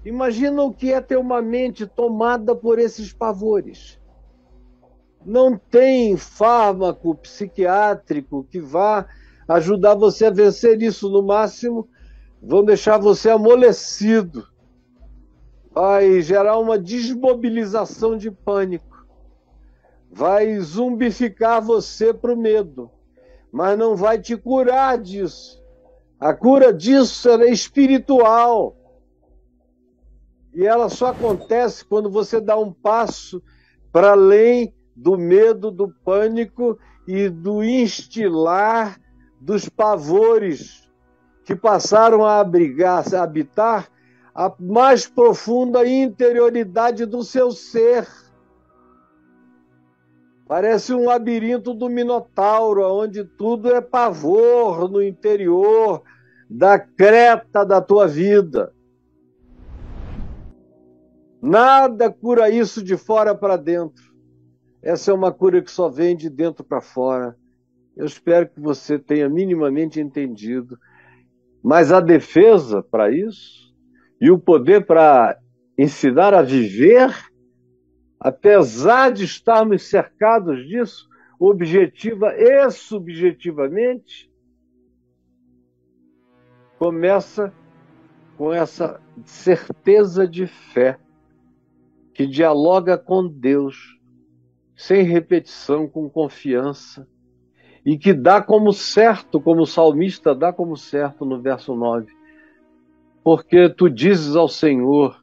Imagina o que é ter uma mente tomada por esses pavores. Não tem fármaco psiquiátrico que vá ajudar você a vencer isso. No máximo, vão deixar você amolecido. Vai gerar uma desmobilização de pânico. Vai zumbificar você para o medo. Mas não vai te curar disso. A cura disso é espiritual. E ela só acontece quando você dá um passo para além do medo, do pânico e do instilar dos pavores que passaram a habitar a mais profunda interioridade do seu ser. Parece um labirinto do Minotauro, onde tudo é pavor no interior da creta da tua vida. Nada cura isso de fora para dentro. Essa é uma cura que só vem de dentro para fora. Eu espero que você tenha minimamente entendido. Mas a defesa para isso e o poder para ensinar a viver, apesar de estarmos cercados disso, objetiva e subjetivamente, começa com essa certeza de fé que dialoga com Deus, sem repetição, com confiança, e que dá como certo, como o salmista dá como certo no verso 9. Porque tu dizes ao Senhor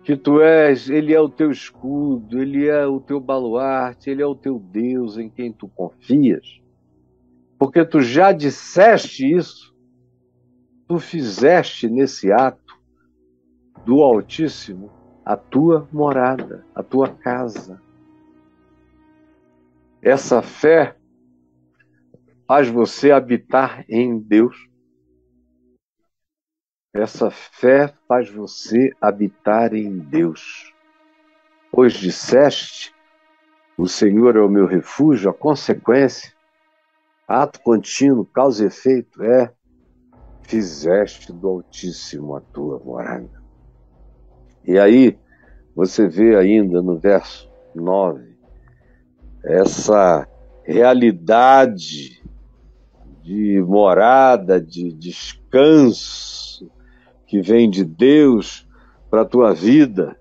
que tu és, Ele é o teu escudo, Ele é o teu baluarte, Ele é o teu Deus em quem tu confias. Porque tu já disseste isso, tu fizeste nesse ato do Altíssimo a tua morada, a tua casa. Essa fé faz você habitar em Deus. Essa fé faz você habitar em Deus. Pois disseste, o Senhor é o meu refúgio, a consequência, ato contínuo, causa e efeito, fizeste do Altíssimo a tua morada. E aí, você vê ainda no verso 9, essa realidade de morada, de descanso, que vem de Deus para a tua vida.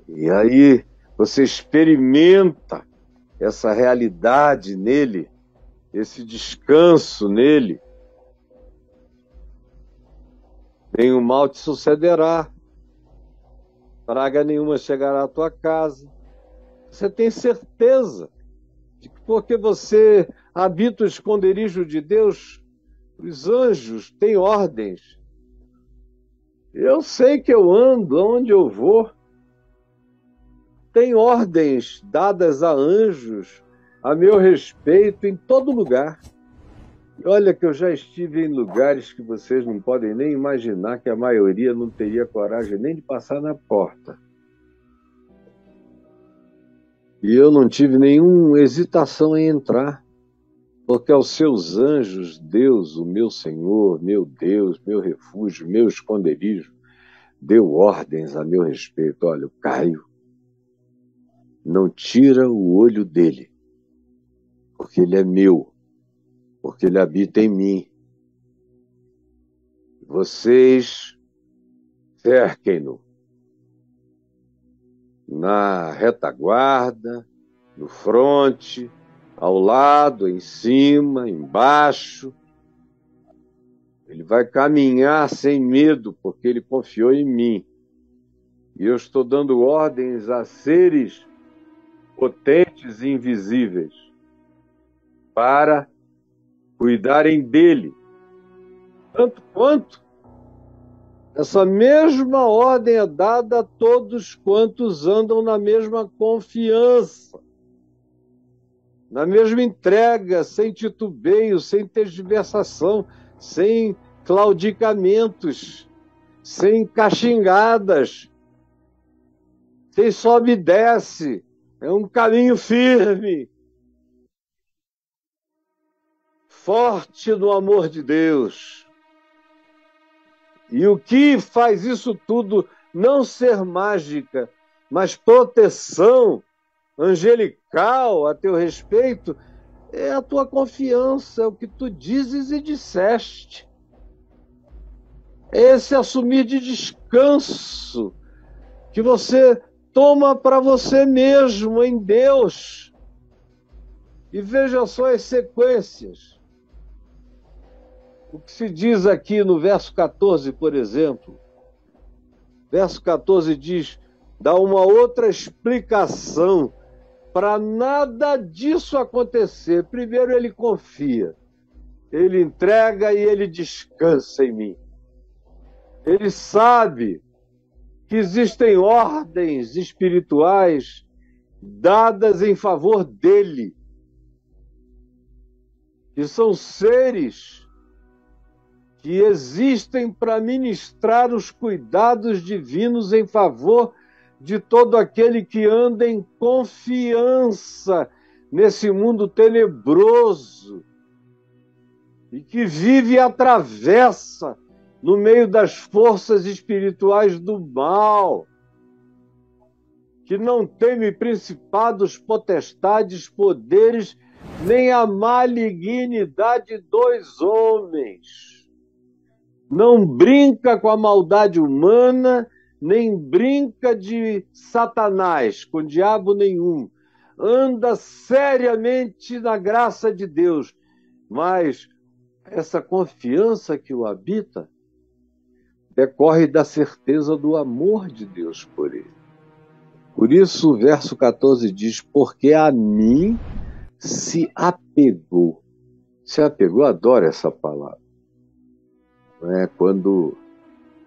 E aí você experimenta essa realidade nele, esse descanso nele. Nenhum mal te sucederá, praga nenhuma chegará à tua casa. Você tem certeza de que porque você habita o esconderijo de Deus, os anjos têm ordens. Eu sei que eu ando, aonde eu vou, tem ordens dadas a anjos a meu respeito em todo lugar. E olha que eu já estive em lugares que vocês não podem nem imaginar, que a maioria não teria coragem nem de passar na porta. E eu não tive nenhuma hesitação em entrar, porque aos seus anjos, Deus, o meu Senhor, meu Deus, meu refúgio, meu esconderijo, deu ordens a meu respeito. Olha, o Caio, não tira o olho dele, porque ele é meu, porque ele habita em mim. Vocês cerquem-no na retaguarda, no fronte, ao lado, em cima, embaixo. Ele vai caminhar sem medo, porque ele confiou em mim. E eu estou dando ordens a seres potentes e invisíveis para cuidarem dele. Tanto quanto essa mesma ordem é dada a todos quantos andam na mesma confiança, na mesma entrega, sem titubeio, sem tergiversação, sem claudicamentos, sem caxingadas, sem sobe e desce. É um caminho firme, forte no amor de Deus. E o que faz isso tudo não ser mágica, mas proteção angelical a teu respeito, é a tua confiança, é o que tu dizes e disseste. É esse assumir de descanso que você toma para você mesmo em Deus. E veja só as sequências. O que se diz aqui no verso 14, por exemplo. Verso 14 diz, dá uma outra explicação para nada disso acontecer. Primeiro ele confia, ele entrega e ele descansa em mim. Ele sabe que existem ordens espirituais dadas em favor dele, que são seres que existem para ministrar os cuidados divinos em favor de todo aquele que anda em confiança nesse mundo tenebroso e que vive e atravessa no meio das forças espirituais do mal, que não teme principados, potestades, poderes, nem a malignidade dos homens. Não brinca com a maldade humana, nem brinca de Satanás, com diabo nenhum. Anda seriamente na graça de Deus, mas essa confiança que o habita decorre da certeza do amor de Deus por ele. Por isso o verso 14 diz, porque a mim se apegou. Se apegou, adoro essa palavra. Quando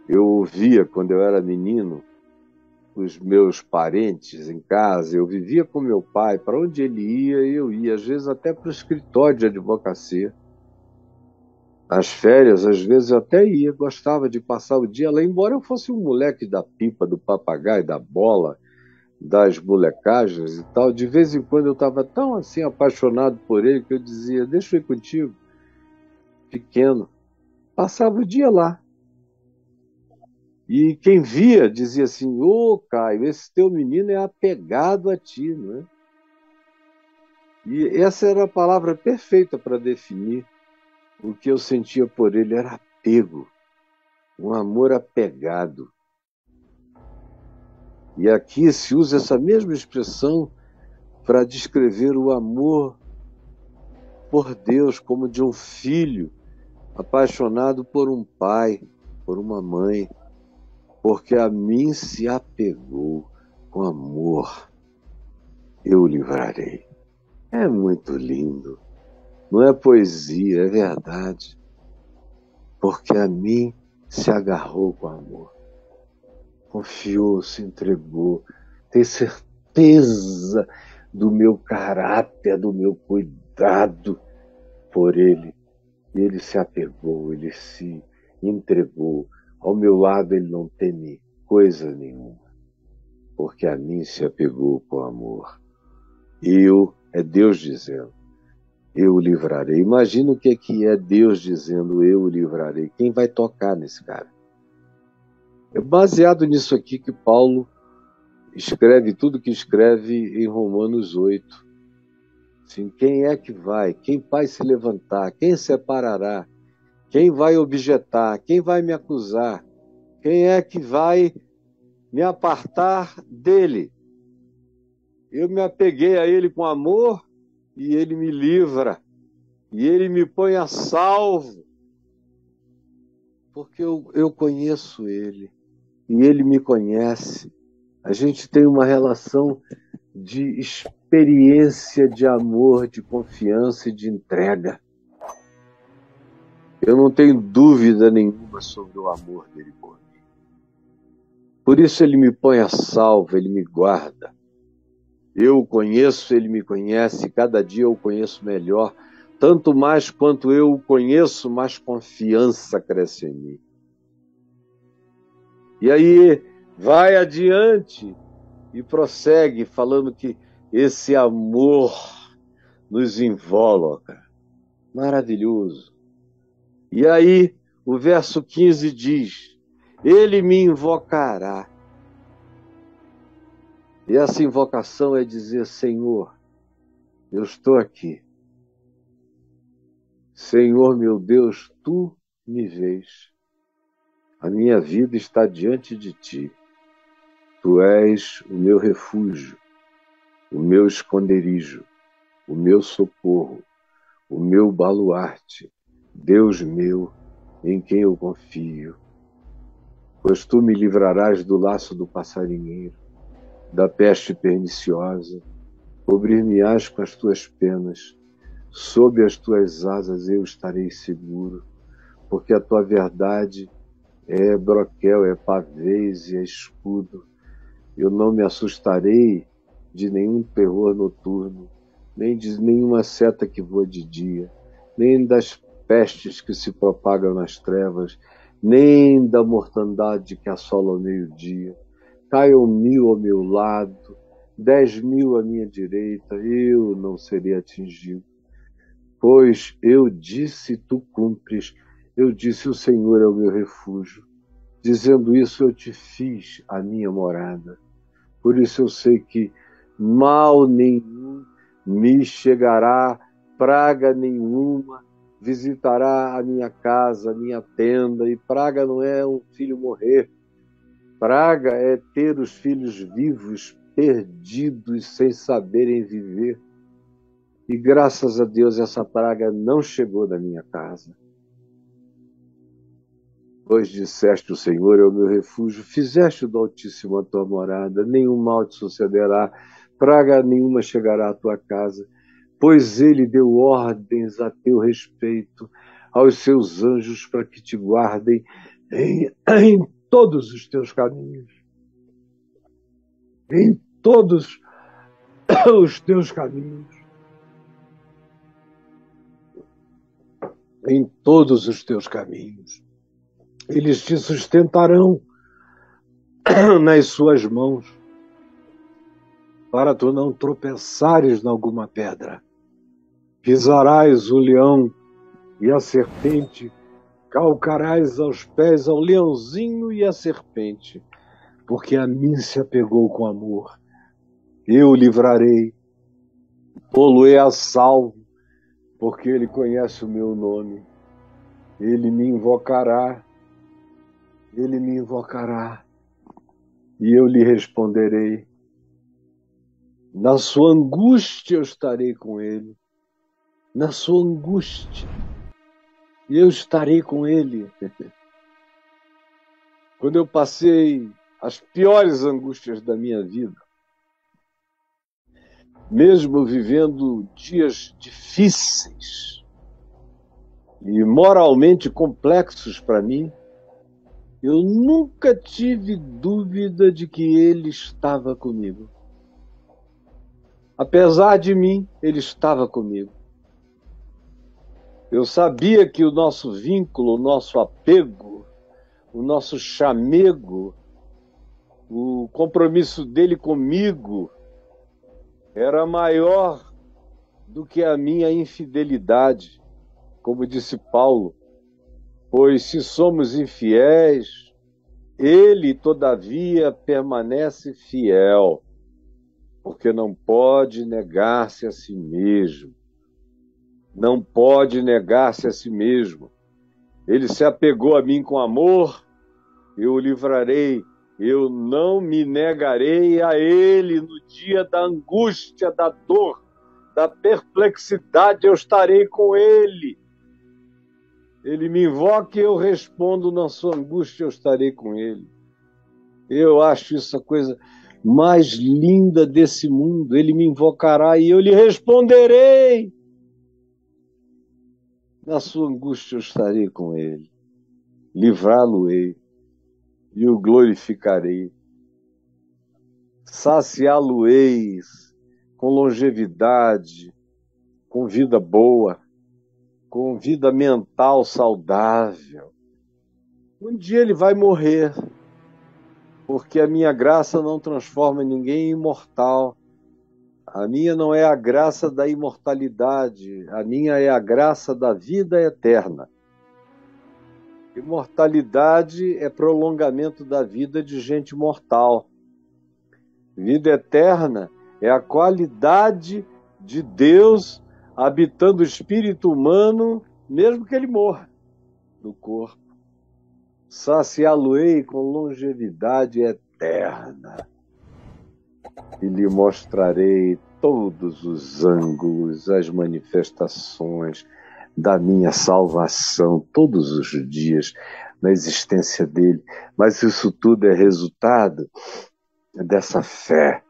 eu ouvia, quando eu era menino, os meus parentes em casa, eu vivia com meu pai, para onde ele ia, eu ia, às vezes até para o escritório de advocacia. As férias, às vezes eu até ia, gostava de passar o dia lá, embora eu fosse um moleque da pipa, do papagaio, da bola, das molecagens e tal. De vez em quando eu estava tão assim apaixonado por ele que eu dizia, deixa eu ir contigo, pequeno. Passava o dia lá. E quem via dizia assim, ô Caio, esse teu menino é apegado a ti, não é? E essa era a palavra perfeita para definir o que eu sentia por ele, era apego, um amor apegado. E aqui se usa essa mesma expressão para descrever o amor por Deus como de um filho apaixonado por um pai, por uma mãe, porque a mim se apegou com amor, eu o livrarei. É muito lindo, não é poesia, é verdade, porque a mim se agarrou com amor, confiou, se entregou, tem certeza do meu caráter, do meu cuidado por ele. E ele se apegou, ele se entregou. Ao meu lado ele não teme coisa nenhuma, porque a mim se apegou com amor. É Deus dizendo, eu o livrarei. Imagina o que é Deus dizendo, eu o livrarei. Quem vai tocar nesse cara? É baseado nisso aqui que Paulo escreve tudo que escreve em Romanos 8. Assim, quem é que vai? Quem vai se levantar? Quem separará? Quem vai objetar? Quem vai me acusar? Quem é que vai me apartar dele? Eu me apeguei a ele com amor e ele me livra. E ele me põe a salvo. Porque eu conheço ele. E ele me conhece. A gente tem uma relação de experiência de amor, de confiança e de entrega. Eu não tenho dúvida nenhuma sobre o amor dele por mim. Por isso ele me põe a salvo, ele me guarda. Eu o conheço, ele me conhece, cada dia eu o conheço melhor. Tanto mais quanto eu o conheço, mais confiança cresce em mim. E aí vai adiante e prossegue falando que esse amor nos invólucra. Maravilhoso. E aí o verso 15 diz: ele me invocará. E essa invocação é dizer: Senhor, eu estou aqui. Senhor meu Deus, tu me vês. A minha vida está diante de ti. Tu és o meu refúgio, o meu esconderijo, o meu socorro, o meu baluarte, Deus meu, em quem eu confio. Pois tu me livrarás do laço do passarinheiro, da peste perniciosa, cobrir-me-ás com as tuas penas, sob as tuas asas eu estarei seguro, porque a tua verdade é broquel, é pavês e é escudo. Eu não me assustarei de nenhum terror noturno, nem de nenhuma seta que voa de dia, nem das pestes que se propagam nas trevas, nem da mortandade que assola ao meio-dia. Caiam 1000 ao meu lado, 10.000 à minha direita, eu não serei atingido. Pois eu disse, tu cumpres, eu disse, o Senhor é o meu refúgio. Dizendo isso, eu te fiz a minha morada. Por isso eu sei que mal nenhum me chegará, praga nenhuma visitará a minha casa, a minha tenda. E praga não é um filho morrer. Praga é ter os filhos vivos, perdidos, sem saberem viver. E graças a Deus essa praga não chegou na minha casa. Pois disseste, o Senhor é o meu refúgio, fizeste do Altíssimo a tua morada, nenhum mal te sucederá, praga nenhuma chegará à tua casa, pois ele deu ordens a teu respeito aos seus anjos para que te guardem em todos os teus caminhos. Em todos os teus caminhos. Em todos os teus caminhos. Eles te sustentarão nas suas mãos, para tu não tropeçares em alguma pedra. Pisarás o leão e a serpente, calcarás aos pés ao leãozinho e à serpente, porque a mim se apegou com amor. Eu o livrarei, pô-lo-ei a salvo, porque ele conhece o meu nome. Ele me invocará, e eu lhe responderei. Na sua angústia eu estarei com ele. Na sua angústia eu estarei com ele. Quando eu passei as piores angústias da minha vida, mesmo vivendo dias difíceis e moralmente complexos para mim, eu nunca tive dúvida de que ele estava comigo. Apesar de mim, ele estava comigo. Eu sabia que o nosso vínculo, o nosso apego, o nosso chamego, o compromisso dele comigo era maior do que a minha infidelidade, como disse Paulo. Pois se somos infiéis, ele, todavia, permanece fiel, porque não pode negar-se a si mesmo. Não pode negar-se a si mesmo. Ele se apegou a mim com amor, eu o livrarei, eu não me negarei a ele no dia da angústia, da dor, da perplexidade, eu estarei com ele. Ele me invoca e eu respondo na sua angústia, eu estarei com ele. Eu acho isso a coisa mais linda desse mundo. Ele me invocará e eu lhe responderei. Na sua angústia eu estarei com ele. Livrá-lo-ei e o glorificarei. Saciá-lo-eis com longevidade, com vida boa, com vida mental saudável. Um dia ele vai morrer, porque a minha graça não transforma ninguém em imortal. A minha não é a graça da imortalidade, a minha é a graça da vida eterna. Imortalidade é prolongamento da vida de gente mortal. Vida eterna é a qualidade de Deus habitando o espírito humano, mesmo que ele morra no corpo. Saciá-lo-ei com longevidade eterna e lhe mostrarei todos os ângulos, as manifestações da minha salvação, todos os dias na existência dele. Mas isso tudo é resultado dessa fé,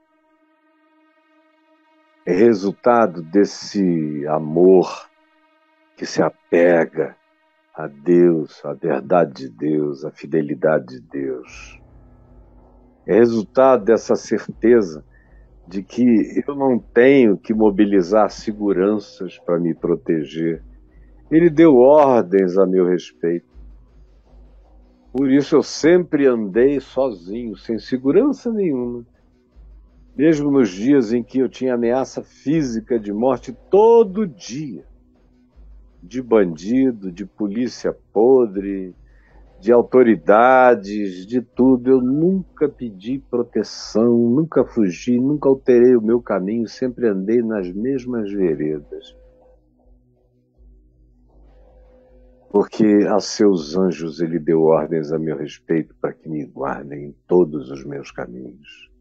é resultado desse amor que se apega a Deus, à verdade de Deus, à fidelidade de Deus. É resultado dessa certeza de que eu não tenho que mobilizar seguranças para me proteger. Ele deu ordens a meu respeito. Por isso eu sempre andei sozinho, sem segurança nenhuma. Mesmo nos dias em que eu tinha ameaça física de morte todo dia. De bandido, de polícia podre, de autoridades, de tudo. Eu nunca pedi proteção, nunca fugi, nunca alterei o meu caminho, sempre andei nas mesmas veredas. Porque a seus anjos ele deu ordens a meu respeito para que me guardem em todos os meus caminhos.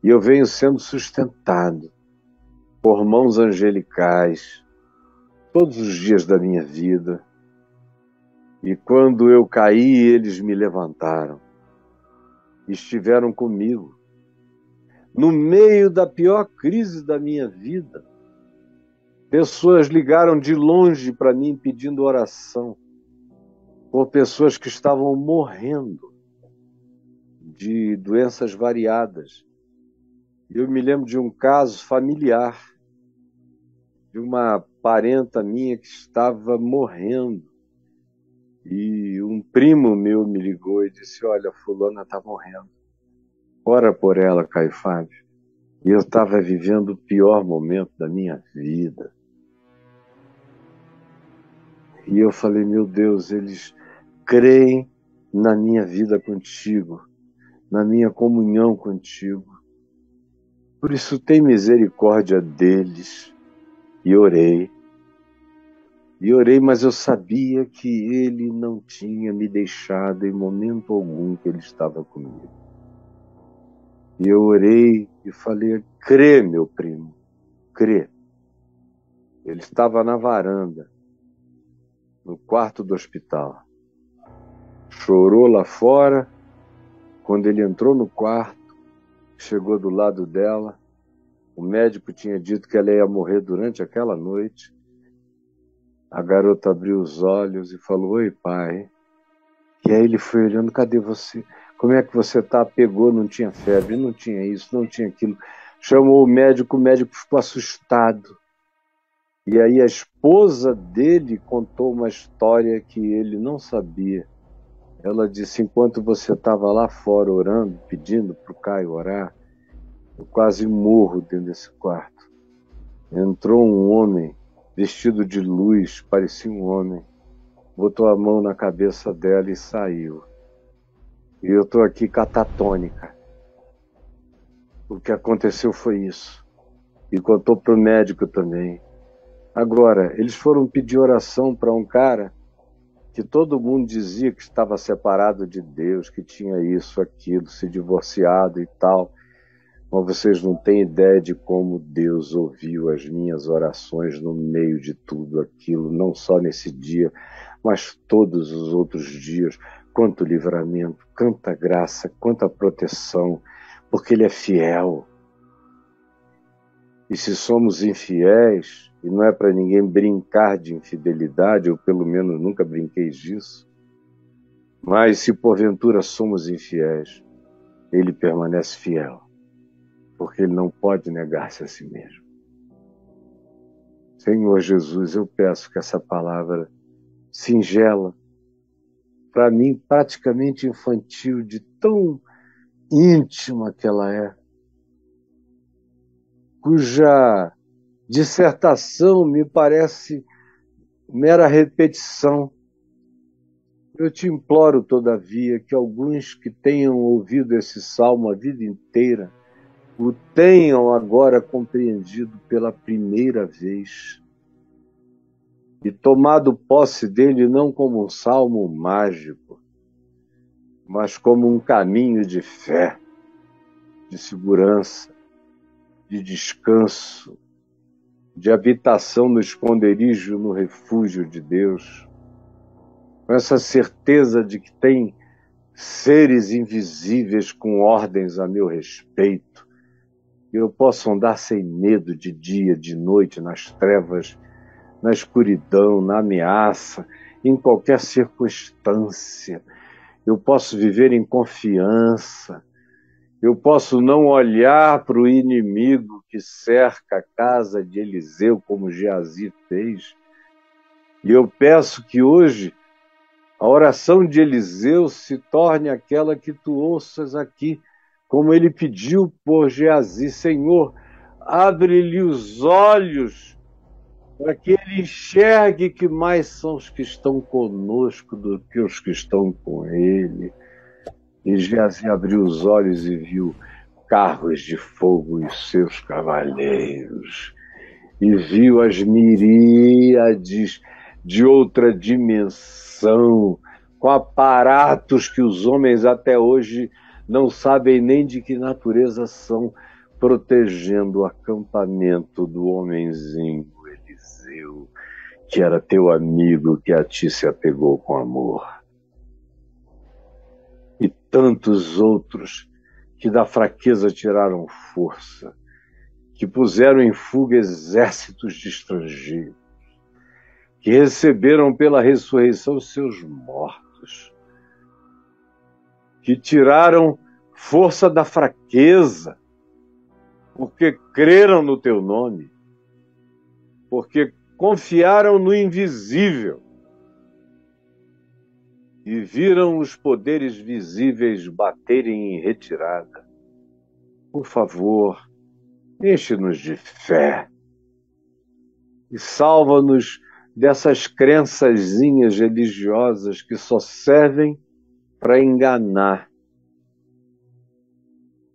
E eu venho sendo sustentado por mãos angelicais todos os dias da minha vida. E quando eu caí, eles me levantaram. Estiveram comigo. No meio da pior crise da minha vida, pessoas ligaram de longe para mim pedindo oração por pessoas que estavam morrendo de doenças variadas. Eu me lembro de um caso familiar, de uma parenta minha que estava morrendo. E um primo meu me ligou e disse: olha, fulana está morrendo. Ora por ela, Caio Fábio. E eu estava vivendo o pior momento da minha vida. E eu falei: meu Deus, eles creem na minha vida contigo, na minha comunhão contigo. Por isso tem misericórdia deles. E orei. E orei, mas eu sabia que ele não tinha me deixado em momento algum, que ele estava comigo. E eu orei e falei: crê, meu primo, crê. Ele estava na varanda, no quarto do hospital. Chorou lá fora. Quando ele entrou no quarto, chegou do lado dela, o médico tinha dito que ela ia morrer durante aquela noite. A garota abriu os olhos e falou: oi, pai. E aí ele foi olhando: cadê você? Como é que você está? Pegou, não tinha febre, não tinha isso, não tinha aquilo. Chamou o médico ficou assustado. E aí a esposa dele contou uma história que ele não sabia. Ela disse: enquanto você estava lá fora orando, pedindo para o Caio orar, eu quase morro dentro desse quarto. Entrou um homem vestido de luz, parecia um homem, botou a mão na cabeça dela e saiu. E eu estou aqui catatônica. O que aconteceu foi isso. E contou para o médico também. Agora, eles foram pedir oração para um cara que todo mundo dizia que estava separado de Deus, que tinha isso, aquilo, se divorciado e tal. Mas vocês não têm ideia de como Deus ouviu as minhas orações no meio de tudo aquilo, não só nesse dia, mas todos os outros dias. Quanto livramento, quanta graça, quanta proteção, porque Ele é fiel. E se somos infiéis, e não é para ninguém brincar de infidelidade, eu pelo menos nunca brinquei disso, mas se porventura somos infiéis, Ele permanece fiel, porque Ele não pode negar-se a si mesmo. Senhor Jesus, eu peço que essa palavra singela, para mim praticamente infantil, de tão íntima que ela é, cuja dissertação me parece mera repetição. Eu te imploro, todavia, que alguns que tenham ouvido esse salmo a vida inteira o tenham agora compreendido pela primeira vez e tomado posse dele não como um salmo mágico, mas como um caminho de fé, de segurança, de descanso, de habitação no esconderijo, no refúgio de Deus, com essa certeza de que tem seres invisíveis com ordens a meu respeito, e eu posso andar sem medo de dia, de noite, nas trevas, na escuridão, na ameaça, em qualquer circunstância. Eu posso viver em confiança. Eu posso não olhar para o inimigo que cerca a casa de Eliseu, como Geazi fez. E eu peço que hoje a oração de Eliseu se torne aquela que tu ouças aqui, como ele pediu por Geazi: Senhor, abre-lhe os olhos para que ele enxergue que mais são os que estão conosco do que os que estão com ele. E Geazi abriu os olhos e viu carros de fogo e seus cavaleiros, e viu as miríades de outra dimensão, com aparatos que os homens até hoje não sabem nem de que natureza são, protegendo o acampamento do homenzinho Eliseu, que era teu amigo, que a ti se apegou com amor. E tantos outros que da fraqueza tiraram força, que puseram em fuga exércitos de estrangeiros, que receberam pela ressurreição seus mortos, que tiraram força da fraqueza, porque creram no teu nome, porque confiaram no invisível e viram os poderes visíveis baterem em retirada. Por favor, enche-nos de fé e salva-nos dessas crençazinhas religiosas que só servem para enganar,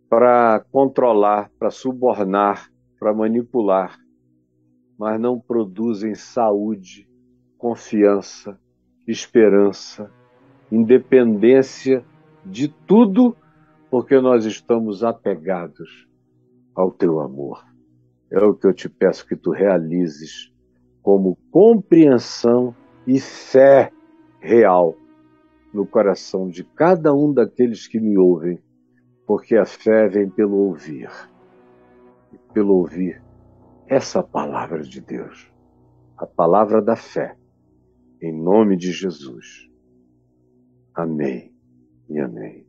para controlar, para subornar, para manipular, mas não produzem saúde, confiança, esperança, independência de tudo, porque nós estamos apegados ao teu amor. É o que eu te peço que tu realizes como compreensão e fé real no coração de cada um daqueles que me ouvem, porque a fé vem pelo ouvir. E pelo ouvir essa palavra de Deus, a palavra da fé, em nome de Jesus. Amém e amém.